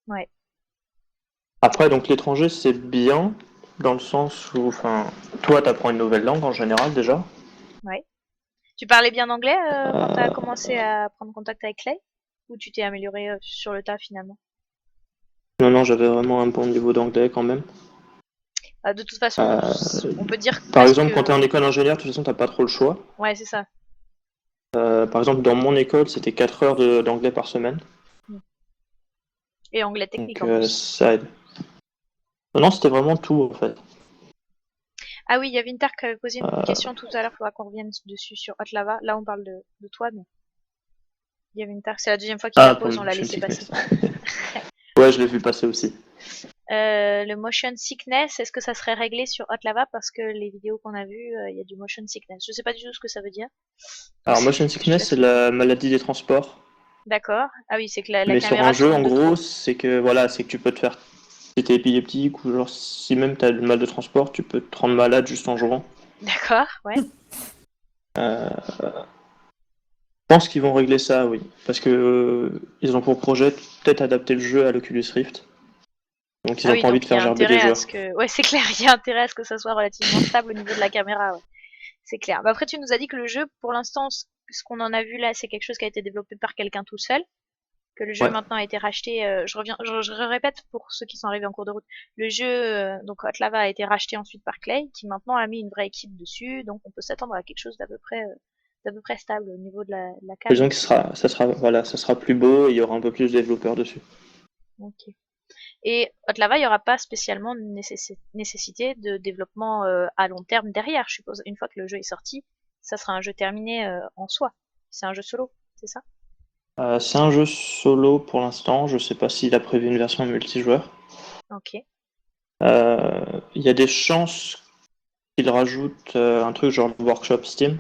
Ouais. Après, donc l'étranger, c'est bien, dans le sens où, enfin, toi, t'apprends une nouvelle langue en général déjà. Ouais. Tu parlais bien anglais quand tu as Euh, commencé à prendre contact avec Clay? Ou tu t'es amélioré sur le tas finalement? Non, non, j'avais vraiment un bon niveau d'anglais quand même. De toute façon, Euh, on peut dire Par presque exemple, quand t'es en que... école ingénieur, de toute façon, t'as pas trop le choix. Ouais, c'est ça. Par exemple, dans mon école, c'était 4 heures d'anglais par semaine. Mm. Et anglais Donc technique en plus. ça aide. Non, non, c'était vraiment tout en fait. Ah oui, il y a Vintar qui avait posé une Euh, question tout à l'heure, il faudra qu'on revienne dessus sur Hotlava. Là, on parle de toi, mais il y a Vintar, c'est la deuxième fois qu'il la pour le pose, on l'a motion laissé passer. sickness. Ouais, je l'ai vu passer aussi. Le motion sickness, est-ce que ça serait réglé sur Hotlava? Parce que les vidéos qu'on a vues, il y a du motion sickness. Je sais pas du tout ce que ça veut dire. Donc Alors, si motion je te sickness, laisse c'est le dire. la maladie des transports. D'accord. Ah oui, c'est que la Mais sur caméra un jeu, tourne en de trop. gros, c'est que voilà, c'est que tu peux te faire. Si t'es épileptique ou genre si même t'as le mal de transport, tu peux te rendre malade juste en jouant. D'accord, ouais. Euh, je pense qu'ils vont régler ça, oui. Parce que ils ont pour projet peut-être adapter le jeu à l'Oculus Rift. Donc ils Ah ont oui, pas envie donc de il y faire a gerber des intérêt à joueurs. ce que... Ouais, c'est clair, il y a intérêt à ce que ça soit relativement stable au niveau de la caméra, ouais. C'est clair. Bah après, tu nous as dit que le jeu, pour l'instant, ce qu'on en a vu là, c'est quelque chose qui a été développé par quelqu'un tout seul, que le jeu Ouais. maintenant a été racheté. Je répète pour ceux qui sont arrivés en cours de route. Le jeu, donc Hotlava a été racheté ensuite par Clay, qui maintenant a mis une vraie équipe dessus, donc on peut s'attendre à quelque chose d'à peu près stable au niveau de la cam. Disons que voilà, ça sera plus beau et il y aura un peu plus de développeurs dessus. Ok. Et Hotlava, il n'y aura pas spécialement nécessité de développement à long terme derrière, je suppose. Une fois que le jeu est sorti, ça sera un jeu terminé en soi. C'est un jeu solo, c'est ça? C'est un jeu solo pour l'instant. Je sais pas s'il a prévu une version multijoueur. Ok. Il y a des chances qu'il rajoute un truc genre le workshop Steam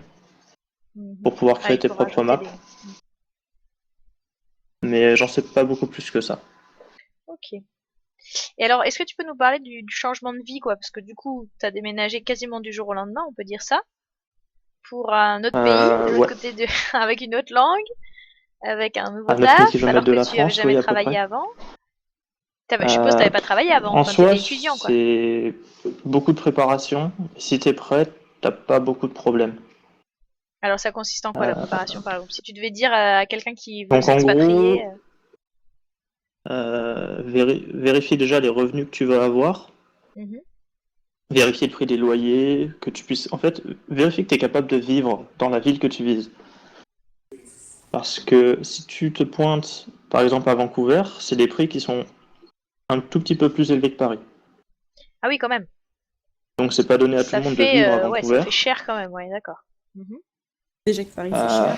Mhm. pour pouvoir Ah, créer il tes faut propres rajouter maps. des... Mais j'en sais pas beaucoup plus que ça. Ok. Et alors, est-ce que tu peux nous parler du changement de vie, quoi? Parce que du coup, t'as déménagé quasiment du jour au lendemain, on peut dire ça, pour un autre pays, de l'autre Ouais. côté de... avec une autre langue, avec un nouveau À 9000 taf, alors km de que la tu avais France, jamais oui, à peu travaillé près. avant. Je suppose que Euh, t'avais pas travaillé avant, En enfin, soi, t'étais étudiant, quoi. c'est beaucoup de préparation. Si t'es prêt, t'as pas beaucoup de problèmes. Alors ça consiste en quoi la Euh, préparation par exemple? Si tu devais dire à quelqu'un qui veut donc en s'expatrier, gros, vérifier déjà les revenus que tu vas avoir. mhm. Vérifier le prix des loyers, que tu puisses. En fait, vérifier que tu es capable de vivre dans la ville que tu vises. Parce que si tu te pointes, par exemple, à Vancouver, c'est des prix qui sont un tout petit peu plus élevés que Paris. Ah oui quand même. Donc, c'est pas donné à tout le monde de vivre à Ouais, ça Vancouver. fait cher quand même, ouais, d'accord. Mhm. Déjà que Paris, c'est Euh, cher.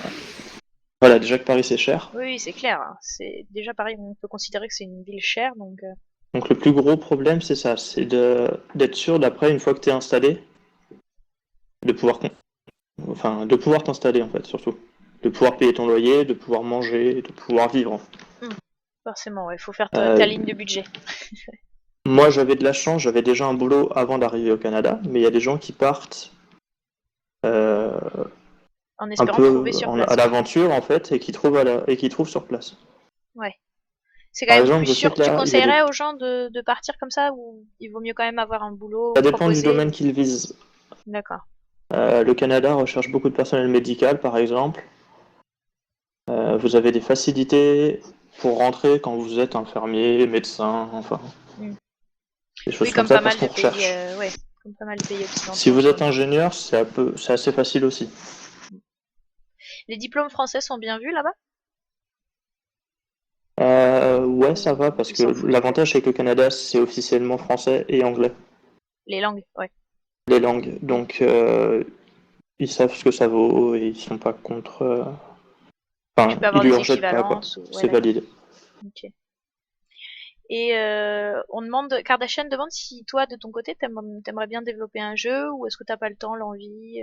voilà, déjà que Paris c'est cher. Oui, c'est clair, hein. C'est déjà Paris, on peut considérer que c'est une ville chère, donc. Donc le plus gros problème, c'est ça, c'est d'être sûr d'après, une fois que tu es installé, de pouvoir, de pouvoir t'installer en fait, surtout. De pouvoir payer ton loyer, de pouvoir manger, de pouvoir vivre. Forcément, ouais, il faut faire Euh, ta ligne de budget. Moi, j'avais de la chance, j'avais déjà un boulot avant d'arriver au Canada, mais il y a des gens qui partent euh, En un espérant trouver peu sur à place, quoi. l'aventure en fait, et qui trouvent et qui trouvent sur place. Ouais. C'est quand Par même exemple, plus je sais sûr. que Tu là, il y a conseillerais aux gens de partir comme ça ou il vaut mieux quand même avoir un boulot ça dépend du proposé? domaine qu'ils visent. D'accord. Le Canada recherche beaucoup de personnel médical, par exemple. Vous avez des facilités pour rentrer quand vous êtes infirmier, médecin, enfin, Mm. des Oui, choses comme comme ça pas parce mal de qu'on pays, recherche. ouais, comme pas mal de pays Si occidentaux en vous ce êtes moment. ingénieur, c'est assez facile aussi. Les diplômes français sont bien vus là-bas? Ouais, ça va Ou parce ils que s'en foutent? l'avantage c'est que le Canada, c'est officiellement français et anglais, Les langues, ouais. les langues. Donc, ils savent ce que ça vaut et ils sont pas contre. Tu Enfin, peux ils avoir lui des en jettent pas, quoi. équivalences ou... Ouais, C'est d'accord. validé. Ok. Et on demande, Kardashian demande si toi, de ton côté, t'aimerais bien développer un jeu ou est-ce que t'as pas le temps, l'envie?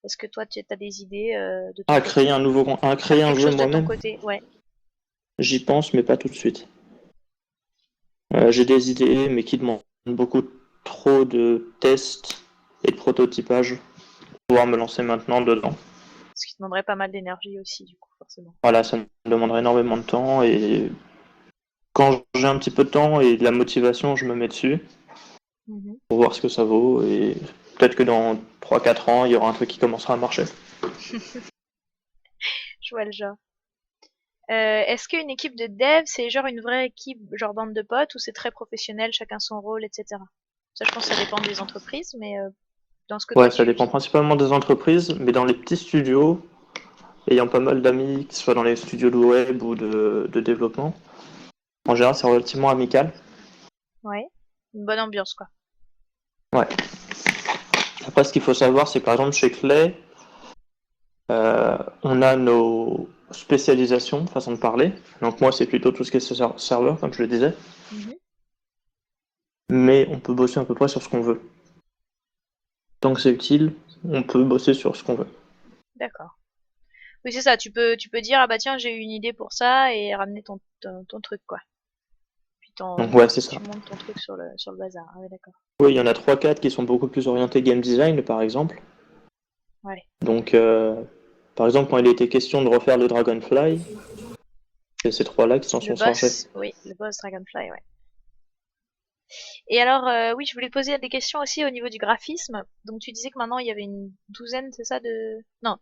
Est-ce que toi, tu as des idées de ton Ah, côté? créer Faire un quelque jeu chose de ton moi-même, côté? Ouais. j'y pense, mais pas tout de suite. J'ai des idées, mais qui demandent beaucoup trop de tests et de prototypage pour pouvoir me lancer maintenant dedans. Ce qui demanderait pas mal d'énergie aussi, du coup, forcément. Voilà, ça me demanderait énormément de temps et quand j'ai un petit peu de temps et de la motivation, je me mets dessus Mhm. pour voir ce que ça vaut et peut-être que dans 3-4 ans, il y aura un truc qui commencera à marcher. Je vois le genre. Est-ce qu'une équipe de dev, c'est genre une vraie équipe, genre bande de potes, ou c'est très professionnel, chacun son rôle, etc. Ça, je pense que ça dépend des entreprises, mais dans ce que toi Ouais, ça tu dépend vis. principalement des entreprises, mais dans les petits studios, ayant pas mal d'amis, que ce soit dans les studios de web ou de développement, en général, c'est relativement amical. Ouais. Une bonne ambiance, quoi. Ouais. Après, ce qu'il faut savoir, c'est que par exemple, chez Clay, on a nos spécialisations, façon de parler. Donc moi, c'est plutôt tout ce qui est serveur, comme je le disais. Mhm. Mais on peut bosser à peu près sur ce qu'on veut. Tant que c'est utile, on peut bosser sur ce qu'on veut. D'accord. Oui, c'est ça. Tu peux dire, ah bah tiens, j'ai eu une idée pour ça et ramener ton truc, quoi. Puis Donc ouais, c'est tu ça. montes ton truc sur le bazar. Ah ouais, d'accord. Oui, il y en a 3-4 qui sont beaucoup plus orientés game design, par exemple. Ouais. Donc, par exemple, quand il était question de refaire le Dragonfly, c'est ces trois-là qui s'en Le sont chargés. boss, oui, le boss Dragonfly, ouais. Et alors, oui, je voulais te poser des questions aussi au niveau du graphisme. Donc, tu disais que maintenant, il y avait une douzaine, c'est ça, de... Non,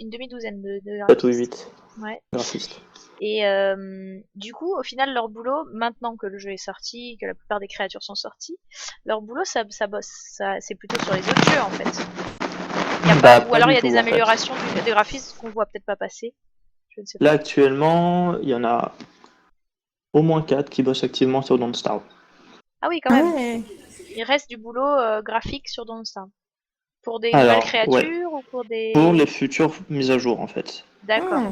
une demi-douzaine de 7 ou graphistes. 8 Ouais. graphistes. Et du coup, au final, leur boulot, maintenant que le jeu est sorti, que la plupart des créatures sont sorties, leur boulot, ça bosse, c'est plutôt sur les autres jeux, en fait. Y a pas, Bah, ou pas alors il du y a tout, des en fait. améliorations des graphismes qu'on voit peut-être pas passer. Je ne sais Là, pas. actuellement, il y en a au moins 4 qui bossent activement sur Don't Starve. Ah oui, quand Ah même. ouais. Il reste du boulot graphique sur Don't Starve. Pour des nouvelles Alors, ouais, créatures ou pour pour des... les futures mises à jour, en fait. D'accord. Ah.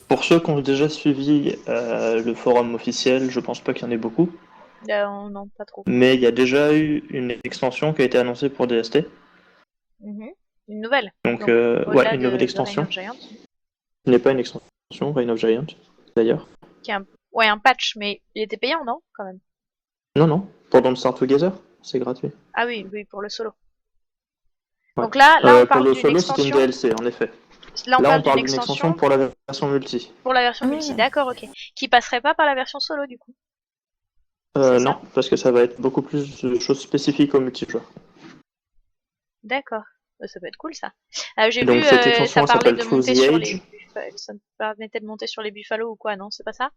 Pour ceux qui ont déjà suivi le forum officiel, je pense pas qu'il y en ait beaucoup, Non, pas trop. mais il y a déjà eu une extension qui a été annoncée pour DST. Mhm. Une nouvelle. Donc, Donc, ouais, au-delà une nouvelle de Reign extension. of Giants. Ce n'est pas une extension, Reign of Giant, d'ailleurs. Qui est ouais, un patch, mais il était payant, non? Quand même. Non, non, pour Don't Start Together, c'est gratuit. Ah oui, oui, pour le solo. Ouais. Donc là, on Pour parle le d'une solo, c'était une extension. DLC, en effet. Là, on Là, on parle d'une parle d'une extension extension pour la version multi. pour la version multi. Ah. D'accord, ok. Qui passerait pas par la version solo, du coup. C'est ça? Non, parce que ça va être beaucoup plus de choses spécifiques au multijoueur. D'accord. Ça peut être cool, ça. J'ai Et vu, donc, cette extension, ça elle parlait s'appelle de Through monter the sur les Age. ça me permettait de monter sur les buffalo ou quoi, non? C'est pas ça?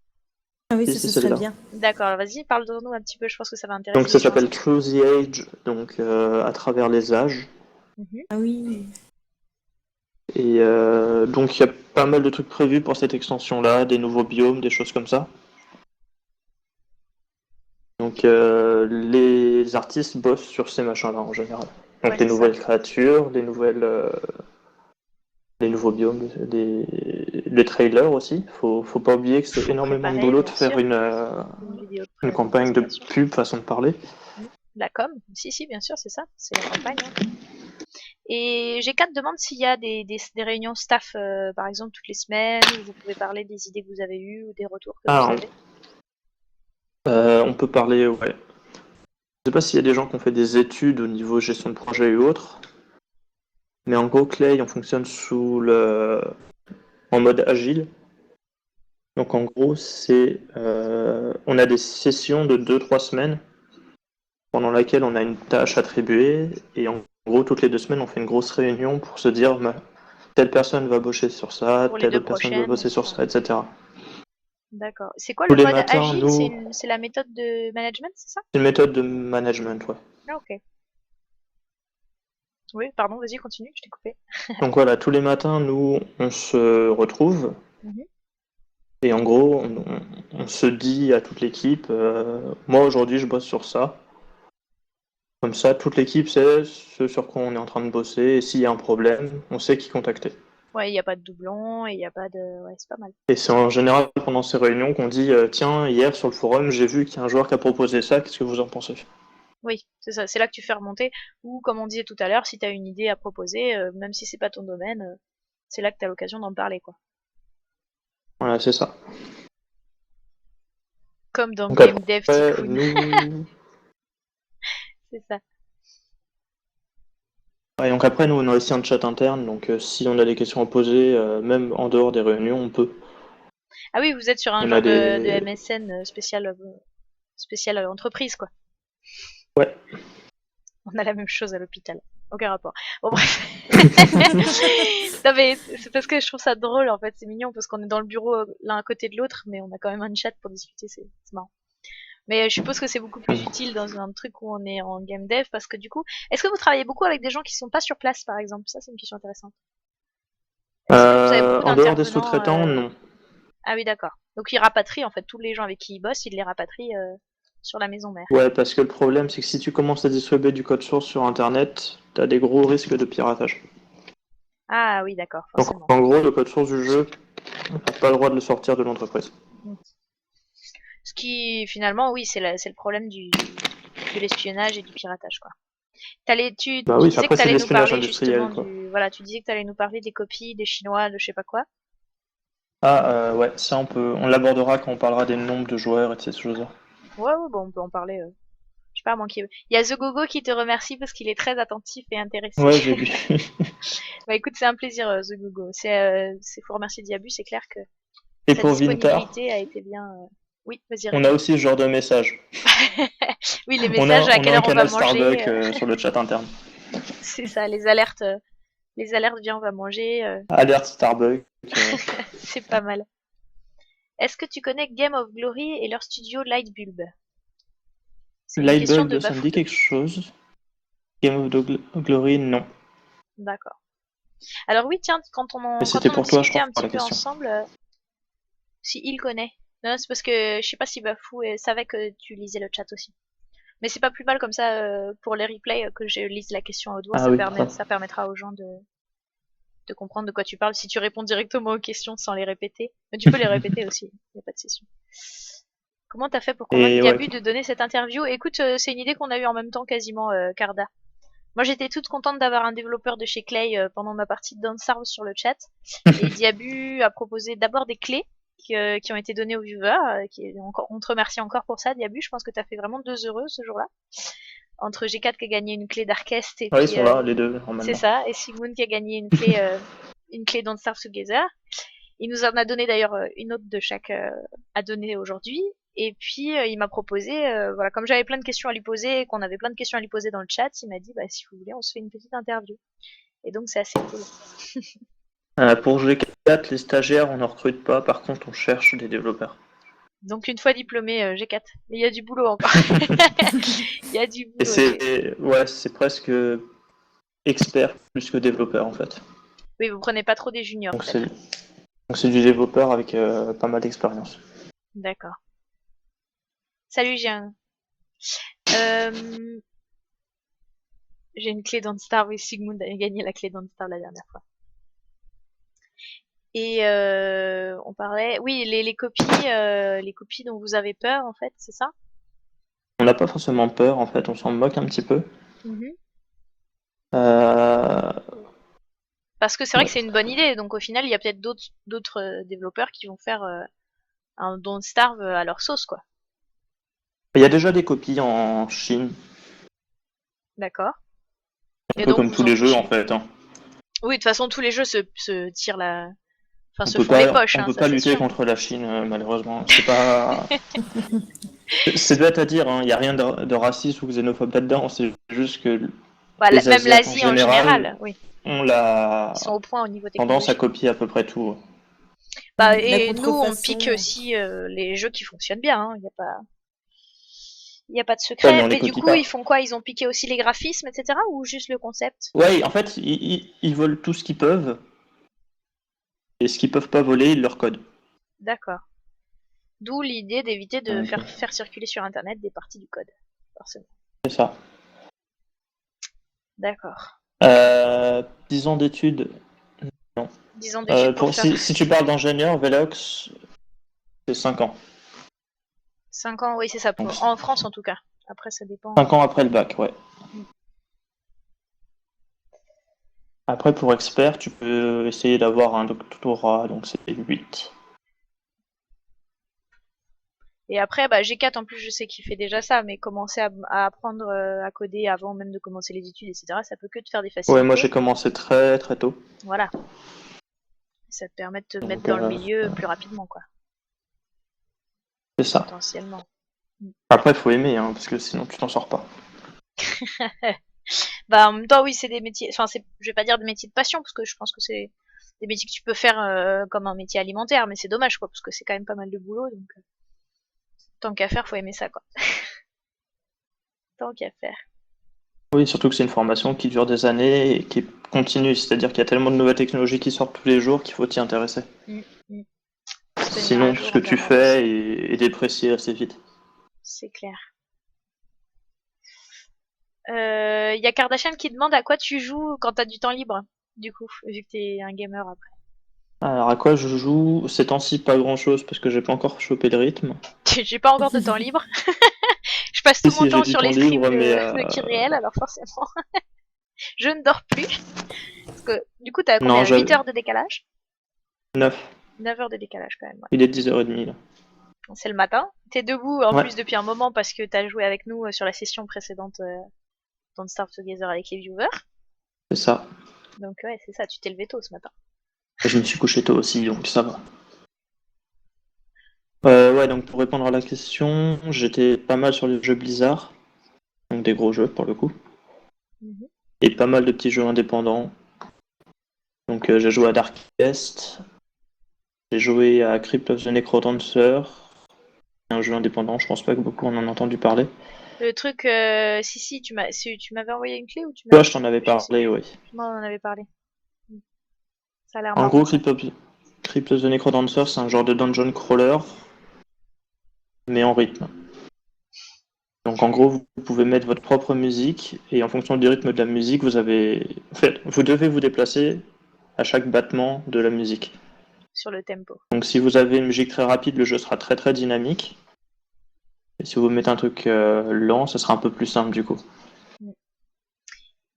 Ah oui, Si, ça, si, ce c'est serait là. bien. D'accord, vas-y, parle-nous un petit peu, je pense que ça va Donc, intéresser ça les gens s'appelle aussi. Through the Age, donc à travers les âges. Mhm. Ah oui. Et donc, il y a pas mal de trucs prévus pour cette extension-là, des nouveaux biomes, des choses comme ça. Donc, les artistes bossent sur ces machins-là en général. Donc, Ouais, les c'est ça. nouvelles créatures, les nouveaux biomes, les trailers aussi. Faut pas oublier que c'est Faut énormément de préparer, boulot de bien faire sûr, une, une vidéo de Une campagne de pub, façon de parler. La com, si, bien sûr, c'est ça, c'est la campagne. Hein. Et G4 demande s'il y a des réunions staff, par exemple, toutes les semaines, où vous pouvez parler des idées que vous avez eues ou des retours que vous avez. On peut parler, ouais. Je sais pas s'il y a des gens qui ont fait des études au niveau gestion de projet ou autre, mais en gros, Clay, on fonctionne en mode agile. Donc en gros, on a des sessions de 2-3 semaines pendant laquelle on a une tâche attribuée et en gros, toutes les 2 semaines, on fait une grosse réunion pour se dire telle personne va bosser sur ça, Pour les telle 2 autre personne va bosser sur ça, etc. D'accord. C'est quoi Tous le les mode matins, agile? nous, C'est la méthode de management, c'est ça? c'est une méthode de management, ouais. Ah, ok. Oui, pardon, vas-y, continue, je t'ai coupé. Donc voilà, tous les matins, nous, on se retrouve Mhm. et en gros, on se dit à toute l'équipe, moi aujourd'hui, je bosse sur ça. Comme ça, toute l'équipe sait ce sur quoi on est en train de bosser et s'il y a un problème, on sait qui contacter. Ouais, il n'y a pas de doublon et il n'y a pas de... Ouais, c'est pas mal. Et c'est en général pendant ces réunions qu'on dit tiens, hier sur le forum, j'ai vu qu'il y a un joueur qui a proposé ça, qu'est-ce que vous en pensez? Oui, c'est ça, c'est là que tu fais remonter. Ou, comme on disait tout à l'heure, si tu as une idée à proposer, même si c'est pas ton domaine, c'est là que tu as l'occasion d'en parler, quoi. Voilà, c'est ça. Comme dans Donc Game Dev après, Tycoon. nous. C'est ça. Ouais, donc après, nous, on a aussi un chat interne, donc si on a des questions à poser, même en dehors des réunions, on peut. Ah oui, vous êtes sur un On a genre de des. MSN spécial entreprise, quoi. Ouais. On a la même chose à l'hôpital. Aucun rapport. Bon, bref. Non, mais c'est parce que je trouve ça drôle, en fait. C'est mignon parce qu'on est dans le bureau l'un à côté de l'autre, mais on a quand même un chat pour discuter. C'est marrant. Mais je suppose que c'est beaucoup plus utile dans un truc où on est en game dev parce que du coup, est-ce que vous travaillez beaucoup avec des gens qui sont pas sur place, par exemple? Ça, c'est une question intéressante. Est-ce que vous avez beaucoup En dehors des d'intervenants sous-traitants, non. Ah oui, d'accord. Donc ils rapatrient, en fait, tous les gens avec qui ils bossent, ils les rapatrient sur la maison mère. Ouais, parce que le problème, c'est que si tu commences à distribuer du code source sur Internet, t'as des gros risques de piratage. Ah oui, d'accord, Donc forcément. en gros, le code source du jeu, on n'a pas le droit de le sortir de l'entreprise. Ce qui, finalement, oui, c'est le problème de l'espionnage et du piratage, quoi. Tu Bah oui, disais que après tu c'est de allais nous l'espionnage parler industriel, justement quoi. voilà, tu disais que tu allais nous parler des copies, des Chinois, de je sais pas quoi. Ah, ouais, ça on l'abordera quand on parlera des nombres de joueurs et de ces choses-là. Ouais, ouais, bon, on peut en parler. Je sais pas, moi qui... Il y a The Gogo qui te remercie parce qu'il est très attentif et intéressé. Ouais, j'ai vu. Bah écoute, c'est un plaisir, The Gogo. Faut remercier Diabu, c'est clair que Et sa pour Vintar, disponibilité a été bien. Oui, vas-y, on a réponds. aussi ce genre de message. Oui, les On messages, a, à on a quelle un heure on va canal manger. Starbucks sur le chat interne. C'est ça, les alertes, viens, on va manger. Alerte Starbucks. C'est pas mal. Est-ce que tu connais Game of Glory et leur studio Lightbulb? C'est une question de Lightbulb, ça me dit Bafoude. quelque chose. Game of Glory, non. D'accord. Alors oui, tiens, Mais quand c'était on en pour toi, je discutait crois, un pour petit la peu question. ensemble, si il connaît. Non, c'est parce que je sais pas si Bafou savait que tu lisais le chat aussi. Mais c'est pas plus mal comme ça pour les replays que je lise la question à haute voix, Ah oui, ça permettra aux gens de comprendre de quoi tu parles si tu réponds directement aux questions sans les répéter. Mais tu peux les répéter aussi, il n'y a pas de session. Comment t'as fait pour convaincre Et ouais. Diabu de donner cette interview? Écoute, c'est une idée qu'on a eue en même temps quasiment, Carda. Moi j'étais toute contente d'avoir un développeur de chez Clay pendant ma partie de Dance Stars sur le chat. Et Diabu a proposé d'abord des clés qui ont été données aux viewers. On te remercie encore pour ça, Diabu. Je pense que t'as fait vraiment 2 heureux ce jour-là. Entre G4 qui a gagné une clé d'Arquest et Ouais, ils puis sont là, les deux, c'est normalement. ça, et Sigmund qui a gagné une clé Don't Starve Together. Il nous en a donné d'ailleurs une autre de chaque à donner aujourd'hui. Et puis il m'a proposé, voilà, comme j'avais plein de questions à lui poser et qu'on avait plein de questions à lui poser dans le chat, il m'a dit bah si vous voulez on se fait une petite interview. Et donc c'est assez cool. Pour G4, les stagiaires, on n'en recrute pas. Par contre, on cherche des développeurs. Donc une fois diplômé G4, mais il y a du boulot encore. Il y a du Et boulot. c'est presque expert plus que développeur en fait. Oui, vous prenez pas trop des juniors Donc peut-être. c'est du développeur avec pas mal d'expérience. D'accord. Salut, j'ai une clé dans Star. Oui, Sigmund a gagné la clé dans Star la dernière fois. Et on parlait, oui, les copies dont vous avez peur en fait, c'est ça? On n'a pas forcément peur, en fait, on s'en moque un petit peu. Mhm. Euh, Parce que c'est vrai ouais. que c'est une bonne idée, donc au final, il y a peut-être d'autres développeurs qui vont faire un Don't Starve à leur sauce, quoi. Il y a déjà des copies en Chine, D'accord. un Et peu donc comme vous tous en les jeux, en fichez. fait. Hein. Oui, de toute façon, tous les jeux se tirent enfin, On se peut font les pas, poches, on hein, peut ça pas c'est lutter sûr. contre la Chine, malheureusement. C'est pas... C'est bête à dire, hein. Il n'y a rien de raciste ou xénophobe là-dedans. C'est juste que Bah, les même Asiates en l'Asie en général général, oui. ont Ils sont la au point au niveau tendance à technologique. copier à peu près tout. Bah, La et nous, on pique contrefaçon. aussi les jeux qui fonctionnent bien, hein. Il y a pas de Ouais, mais secret. on les Mais du copie coup, ils pas. font quoi? Ils ont piqué aussi les graphismes, etc. ou juste le concept? Ouais, en fait, ils volent tout ce qu'ils peuvent, et ce qu'ils peuvent pas voler, ils leur codent. D'accord. D'où l'idée d'éviter de Donc, faire circuler sur Internet des parties du code, forcément. c'est ça. D'accord. 10 ans d'études, non. 10 ans d'études pour faire Si tu parles d'ingénieur, Velox, c'est 5 ans. 5 ans, oui, c'est ça, Donc, en France en tout cas. Après, ça dépend. 5 ans après le bac, ouais. Mm. Après, pour expert, tu peux essayer d'avoir un doctorat, donc c'est 8. Et après, bah, G4 en plus, je sais qu'il fait déjà ça, mais commencer à apprendre à coder avant même de commencer les études, etc., ça peut que te faire des Ouais, moi facilités. j'ai commencé très très tôt. Voilà. Ça te permet de te mettre Donc, dans le milieu plus rapidement, quoi, c'est ça. potentiellement. Mm. Après, il faut aimer, hein, parce que sinon tu t'en sors pas. Bah, en même temps, oui, c'est des métiers, enfin, je vais pas dire des métiers de passion, parce que je pense que c'est des métiers que tu peux faire comme un métier alimentaire, mais c'est dommage, quoi, parce que c'est quand même pas mal de boulot, donc tant qu'à faire, faut aimer ça, quoi. Tant qu'à faire. Oui, surtout que c'est une formation qui dure des années et qui est continue, c'est-à-dire qu'il y a tellement de nouvelles technologies qui sortent tous les jours qu'il faut t'y intéresser. Mm, mm. Pour se tenir à Sinon, jour ce que en tu permanence. fais est déprécié assez vite. C'est clair. Y a Kardashian qui demande à quoi tu joues quand t'as du temps libre, du coup, vu que t'es un gamer après. Alors, à quoi je joue? Ces temps-ci, pas grand-chose parce que j'ai pas encore chopé le rythme. J'ai pas encore de temps libre. Je passe Si, tout mon si, j'ai temps du sur temps les streams libre, mais de Kyriel, alors forcément, je ne dors plus. Parce que, du coup, t'as non, combien? 8 j'avais heures de décalage? 9. 9 heures de décalage quand même, ouais. Il est 10h30 là. C'est le matin. T'es debout en Ouais, plus depuis un moment parce que t'as joué avec nous sur la session précédente dans Starve Together avec les viewers. c'est ça. Donc ouais, c'est ça, tu t'es levé tôt ce matin. Je me suis couché tôt aussi, donc ça va. Ouais, donc pour répondre à la question, j'étais pas mal sur les jeux Blizzard, donc des gros jeux pour le coup, Mhm. et pas mal de petits jeux indépendants. Donc j'ai joué à Darkest, j'ai joué à Crypt of the Necrodancer, un jeu indépendant, je pense pas que beaucoup en ont entendu parler. Le truc, si, tu m'avais envoyé une clé ou tu Toi, m'avais, je t'en avais je sais parlé, plus. oui. Tu m'en avais parlé. Ça a l'air En marrant gros, ça. Crypt of the Necrodancer, c'est un genre de dungeon crawler, mais en rythme. Donc en gros, vous pouvez mettre votre propre musique, et en fonction du rythme de la musique, En fait, vous devez vous déplacer à chaque battement de la musique. Sur le tempo. Donc si vous avez une musique très rapide, le jeu sera très très dynamique. Et si vous mettez un truc lent, ça sera un peu plus simple du coup. Mm.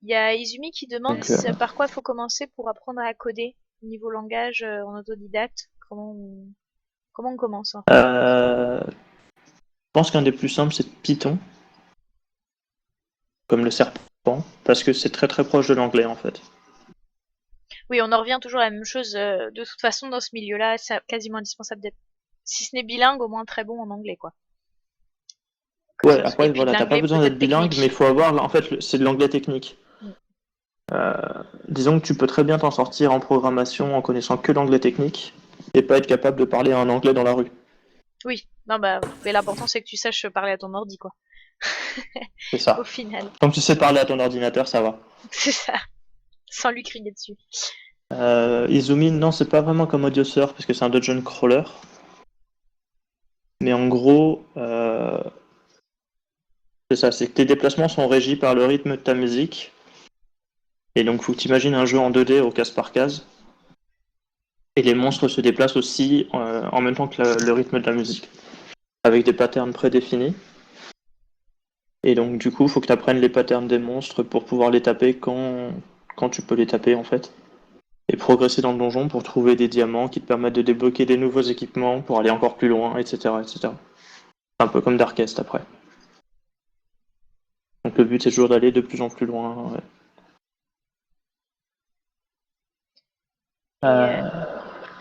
Il y a Izumi qui demande Donc par quoi il faut commencer pour apprendre à coder niveau langage en autodidacte. Comment on commence en fait? je pense qu'un des plus simples, c'est Python, comme le serpent, parce que c'est très très proche de l'anglais en fait. Oui, on en revient toujours à la même chose. De toute façon, dans ce milieu-là, c'est quasiment indispensable d'être, si ce n'est bilingue, au moins très bon en anglais, quoi. Ouais, Et après puis de voilà, t'as pas l'anglais besoin peut-être d'être bilingue, mais il technique. faut avoir, en fait, c'est de l'anglais technique. Mm. Euh, disons que tu peux très bien t'en sortir en programmation en connaissant que l'anglais technique et pas être capable de parler un anglais dans la rue. Oui, non bah, mais l'important c'est que tu saches parler à ton ordi, quoi. C'est Au ça. final, Tant que tu sais parler à ton ordinateur, ça va. c'est ça, sans lui crier dessus. Izumi, non, c'est pas vraiment comme Audiosurf parce que c'est un dungeon crawler. Mais en gros, c'est ça, c'est que tes déplacements sont régis par le rythme de ta musique. Et donc, faut que tu imagines un jeu en 2D au case par case. Et les monstres se déplacent aussi en même temps que le rythme de la musique, avec des patterns prédéfinis. Et donc du coup, il faut que tu apprennes les patterns des monstres pour pouvoir les taper quand tu peux les taper en fait. Et progresser dans le donjon pour trouver des diamants qui te permettent de débloquer des nouveaux équipements pour aller encore plus loin, etc. etc. Un peu comme Darkest après. Donc le but c'est toujours d'aller de plus en plus loin. Ouais.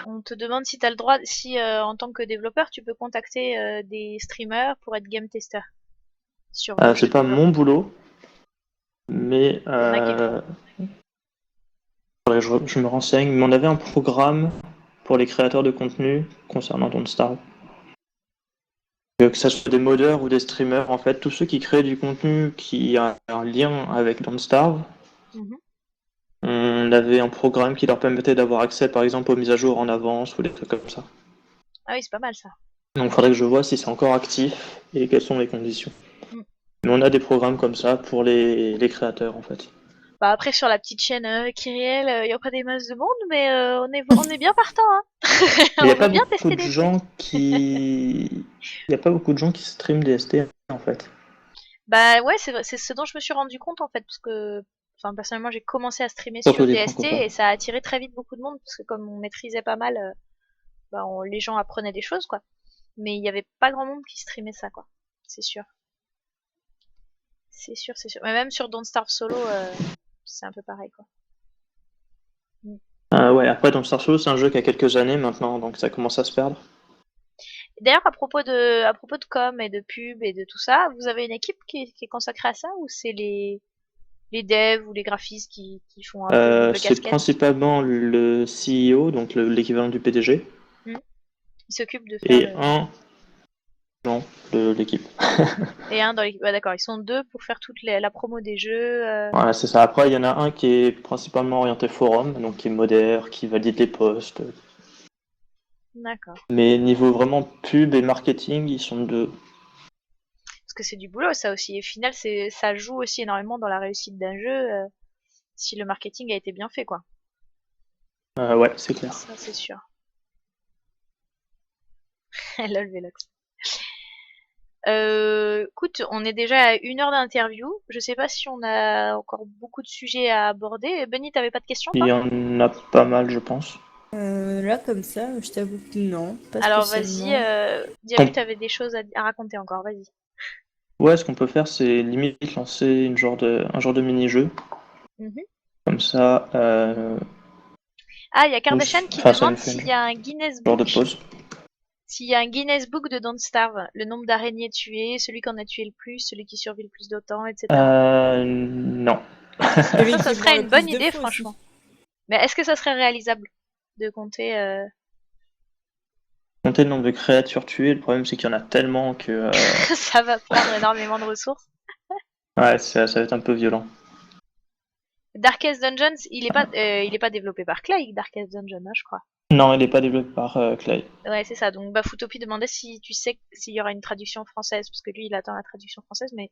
On te demande si tu as le droit, si en tant que développeur, tu peux contacter des streamers pour être game tester sur vos jeux C'est de pas mon développement. boulot, mais Il y en a qui le font. faudrait que je me renseigne. Mais on avait un programme pour les créateurs de contenu concernant Don't Starve. Que ce soit des modeurs ou des streamers, en fait, tous ceux qui créent du contenu qui a un lien avec Don't Starve, Mhm. on avait un programme qui leur permettait d'avoir accès, par exemple, aux mises à jour en avance ou des trucs comme ça. Ah oui, c'est pas mal ça. Donc il faudrait que je vois si c'est encore actif et quelles sont les conditions. Mm. Mais on a des programmes comme ça pour les créateurs, en fait. Bah après sur la petite chaîne Kyriel, il y a pas des masses de monde, mais on est bien partant, hein. Mais il n'y On a veut pas bien beaucoup tester de des trucs. gens qui... Il n'y a pas beaucoup de gens qui streament DST, en fait. Bah ouais, c'est vrai, c'est ce dont je me suis rendu compte en fait, parce que, enfin personnellement j'ai commencé à streamer Surtout sur des DST francophones. et ça a attiré très vite beaucoup de monde parce que comme on maîtrisait pas mal, bah, les gens apprenaient des choses quoi. Mais il y avait pas grand monde qui streamait ça quoi. C'est sûr. C'est sûr, c'est sûr. Mais même sur Don't Starve Solo, c'est un peu pareil quoi. Mm. Ouais, après, Don't Starve Solo, c'est un jeu qui a quelques années maintenant, donc ça commence à se perdre. D'ailleurs, à propos de com et de pub et de tout ça, vous avez une équipe qui est consacrée à ça ou c'est les devs ou les graphistes qui font un peu double C'est casquette? principalement le CEO, donc l'équivalent du PDG, Hmm. Ils s'occupent de faire et le. un non de l'équipe. Et un dans l'équipe. Ouais, d'accord, ils sont deux pour faire toute la promo des jeux. Voilà, c'est ça. Après, il y en a un qui est principalement orienté forum, donc qui modère, qui valide les posts. D'accord. Mais niveau vraiment pub et marketing, ils sont deux. Parce que c'est du boulot ça aussi. Et au final, ça joue aussi énormément dans la réussite d'un jeu si le marketing a été bien fait, quoi. Ouais, c'est clair. Ça, c'est sûr. Lol, Velox. Écoute, on est déjà à 1 heure d'interview. Je sais pas si on a encore beaucoup de sujets à aborder. Benny, t'avais pas de questions, Il toi? y en a pas mal, je pense. Là, comme ça, je t'avoue que non, pas Alors vas-y, spécialement. Diabu, t'avais des choses à raconter encore, vas-y. Ouais, ce qu'on peut faire, c'est limite lancer un genre de mini-jeu. Mhm. Comme ça, Ah, il y a Kardashian qui enfin, ça demande nous fait un s'il y a un Guinness genre de Book. pause. S'il y a un Guinness Book de Don't Starve, le nombre d'araignées tuées, celui qu'on a tué le plus, celui qui survit le plus de temps, etc. Non. Celui Ça qui meurt serait le une bonne plus de idée, fois aussi. franchement. Mais est-ce que ça serait réalisable de compter Compter le nombre de créatures tuées, le problème c'est qu'il y en a tellement que ça va prendre énormément de ressources. ouais, ça va être un peu violent. Darkest Dungeons, il est pas développé par Clay, Darkest Dungeon, hein, je crois. Non, il n'est pas développé par Clay. Ouais, c'est ça. Donc, Bafutopie demandait si tu sais s'il y aura une traduction française, parce que lui, il attend la traduction française, mais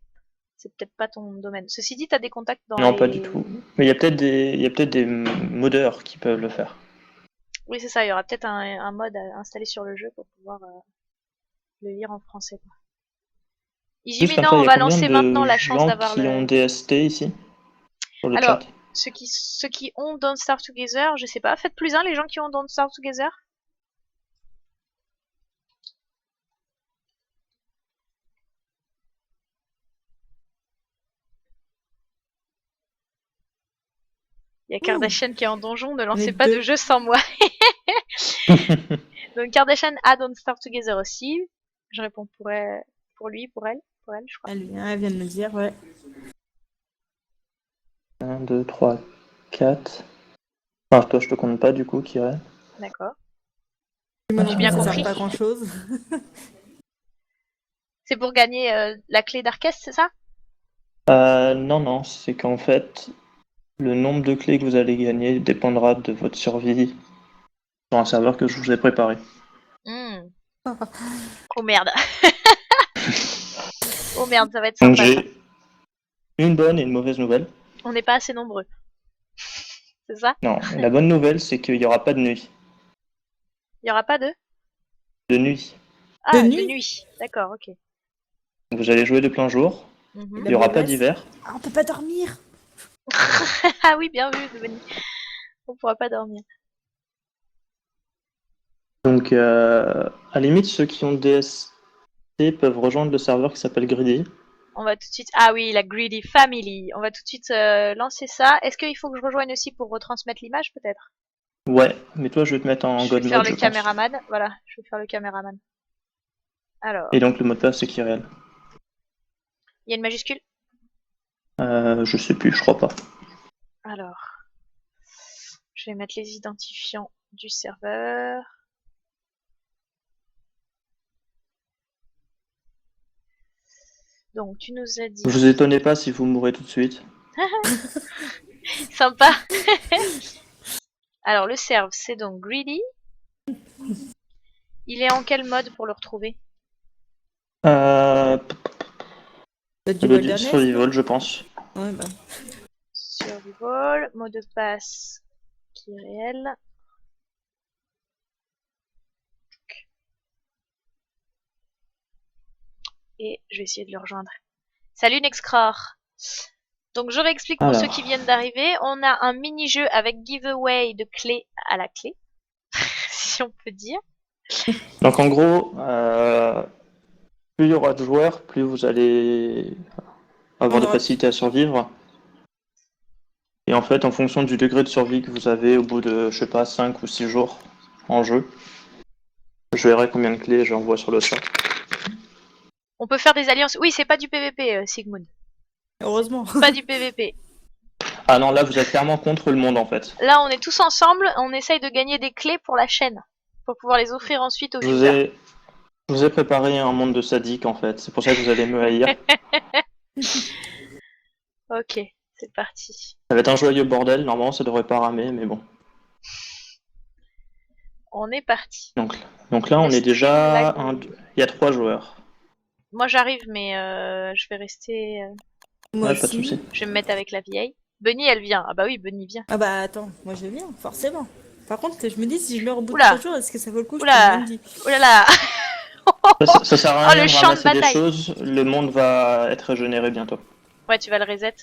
c'est peut-être pas ton domaine. Ceci dit, t'as des contacts dans Non, pas du les. tout. Mais il y a peut-être des modeurs qui peuvent le faire. Oui, c'est ça. Il y aura peut-être un mode à installer sur le jeu pour pouvoir le lire en français, quoi. Juste comme Ijimina, ça, il on y a va combien lancer maintenant de la chance gens d'avoir qui ont le. DST ici sur le Alors, chat? ceux qui ont Don't Starve Together, je sais pas. Faites plus un les gens qui ont Don't Starve Together. Il y a Ouh, Kardashian qui est en donjon, ne on est lancez pas de deux. jeu sans moi. Donc Kardashian a Don't Starve Together aussi. Je réponds pour lui, pour elle, je crois. Elle vient de me dire, ouais. 1, 2, 3, 4. Enfin, toi, je te compte pas du coup, Kiray. D'accord. Moi non J'ai plus, bien ça sert compris. pas à grand chose. C'est pour gagner la clé d'Arkest, c'est ça? Non, non, c'est qu'en fait, le nombre de clés que vous allez gagner dépendra de votre survie sur un serveur que je vous ai préparé. Hmm. Oh merde. Oh merde, ça va être Donc sympa ça. j'ai une bonne et une mauvaise nouvelle. On n'est pas assez nombreux. C'est ça? Non, la bonne nouvelle, c'est qu'il n'y aura pas de nuit. Il y aura pas de. De nuit. De Ah, de nuit? nuit. D'accord, ok. Vous allez jouer de plein jour, Mhm. Il n'y aura pas mauvaise. d'hiver. Ah, on peut pas dormir. Ah oui, bien vu, Devenir. On pourra pas dormir. Donc, à la limite, ceux qui ont DST peuvent rejoindre le serveur qui s'appelle Greedy. On va tout de suite. Ah oui, la Greedy Family. On va tout de suite lancer ça. Est-ce qu'il faut que je rejoigne aussi pour retransmettre l'image, peut-être? Ouais, mais toi, je vais te mettre en Je vais God faire mode, le je pense. caméraman. Voilà, je vais faire le caméraman. Alors, Et donc, le mot de passe, c'est Kyriel. il y a une majuscule? Je sais plus, je crois pas. Alors, je vais mettre les identifiants du serveur. Donc, tu nous as dit. Vous étonnez pas si vous mourrez tout de suite. Sympa. Alors, le serve, c'est donc Greedy. Il est en quel mode pour le retrouver? Euh, Du le wilderness, survival, je pense. non ouais, bah. Survival, mot de passe qui est réel. Et je vais essayer de le rejoindre. Salut Nexcror. Donc je réexplique pour ceux qui viennent d'arriver. On a un mini-jeu avec giveaway de clés à la clé, si on peut dire. Donc en gros, plus il y aura de joueurs, plus vous allez avoir de facilité à survivre. Et en fait, en fonction du degré de survie que vous avez au bout de, je sais pas, 5 ou 6 jours en jeu, je verrai combien de clés j'envoie sur le chat. On peut faire des alliances. Oui, c'est pas du PVP, Sigmund. Heureusement. Pas du PVP. Ah non, là vous êtes clairement contre le monde en fait. Là, on est tous ensemble, on essaye de gagner des clés pour la chaîne, pour pouvoir les offrir ensuite aux viewers. Je vous ai préparé un monde de sadiques en fait, c'est pour ça que vous allez me haïr. Ok, c'est parti. Ça va être un joyeux bordel, normalement ça devrait pas ramer, mais bon. On est parti. Donc là on est déjà, il y a 3 joueurs. Moi j'arrive, mais je vais rester... Moi Ouais, aussi. pas de soucis. Je vais me mettre avec la vieille. Bunny, elle vient. Ah bah oui, Bunny vient. Ah bah attends, moi je viens, forcément. Par contre, je me dis, si je meurs au bout de Oula. 3 jours, est-ce que ça vaut le coup? Oula. Je te le dis. Oh là là. Ça sert à Oh, rien le de champ de ramasser des bataille. choses, le monde va être régénéré bientôt. Ouais, tu vas le reset.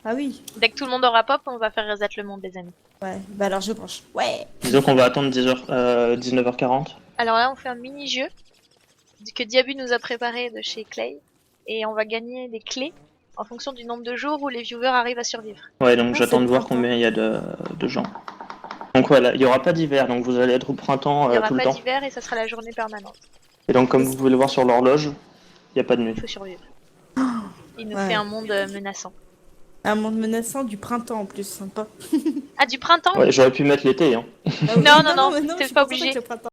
Ah oui. Dès que tout le monde aura pop, on va faire reset le monde, les amis. Ouais, bah alors je branche. Ouais. Disons qu'on va attendre 19h40. Alors là, on fait un mini-jeu que Diabu nous a préparé de chez Clay. Et on va gagner des clés en fonction du nombre de jours où les viewers arrivent à survivre. Ouais, donc j'attends de voir sympa. combien il y a de gens. Donc voilà, il n'y aura pas d'hiver, donc vous allez être au printemps Il n'y aura tout le pas temps. d'hiver et ça sera la journée permanente. Et donc comme vous pouvez le voir sur l'horloge, il n'y a pas de nuit. Il faut survivre. Il nous Ouais. fait un monde menaçant. Un monde menaçant du printemps en plus, sympa. Ah, du printemps? Ouais, j'aurais pu mettre l'été, hein. Ah oui, Non, non, mais t'es je pas pensais obligé. que le printemps.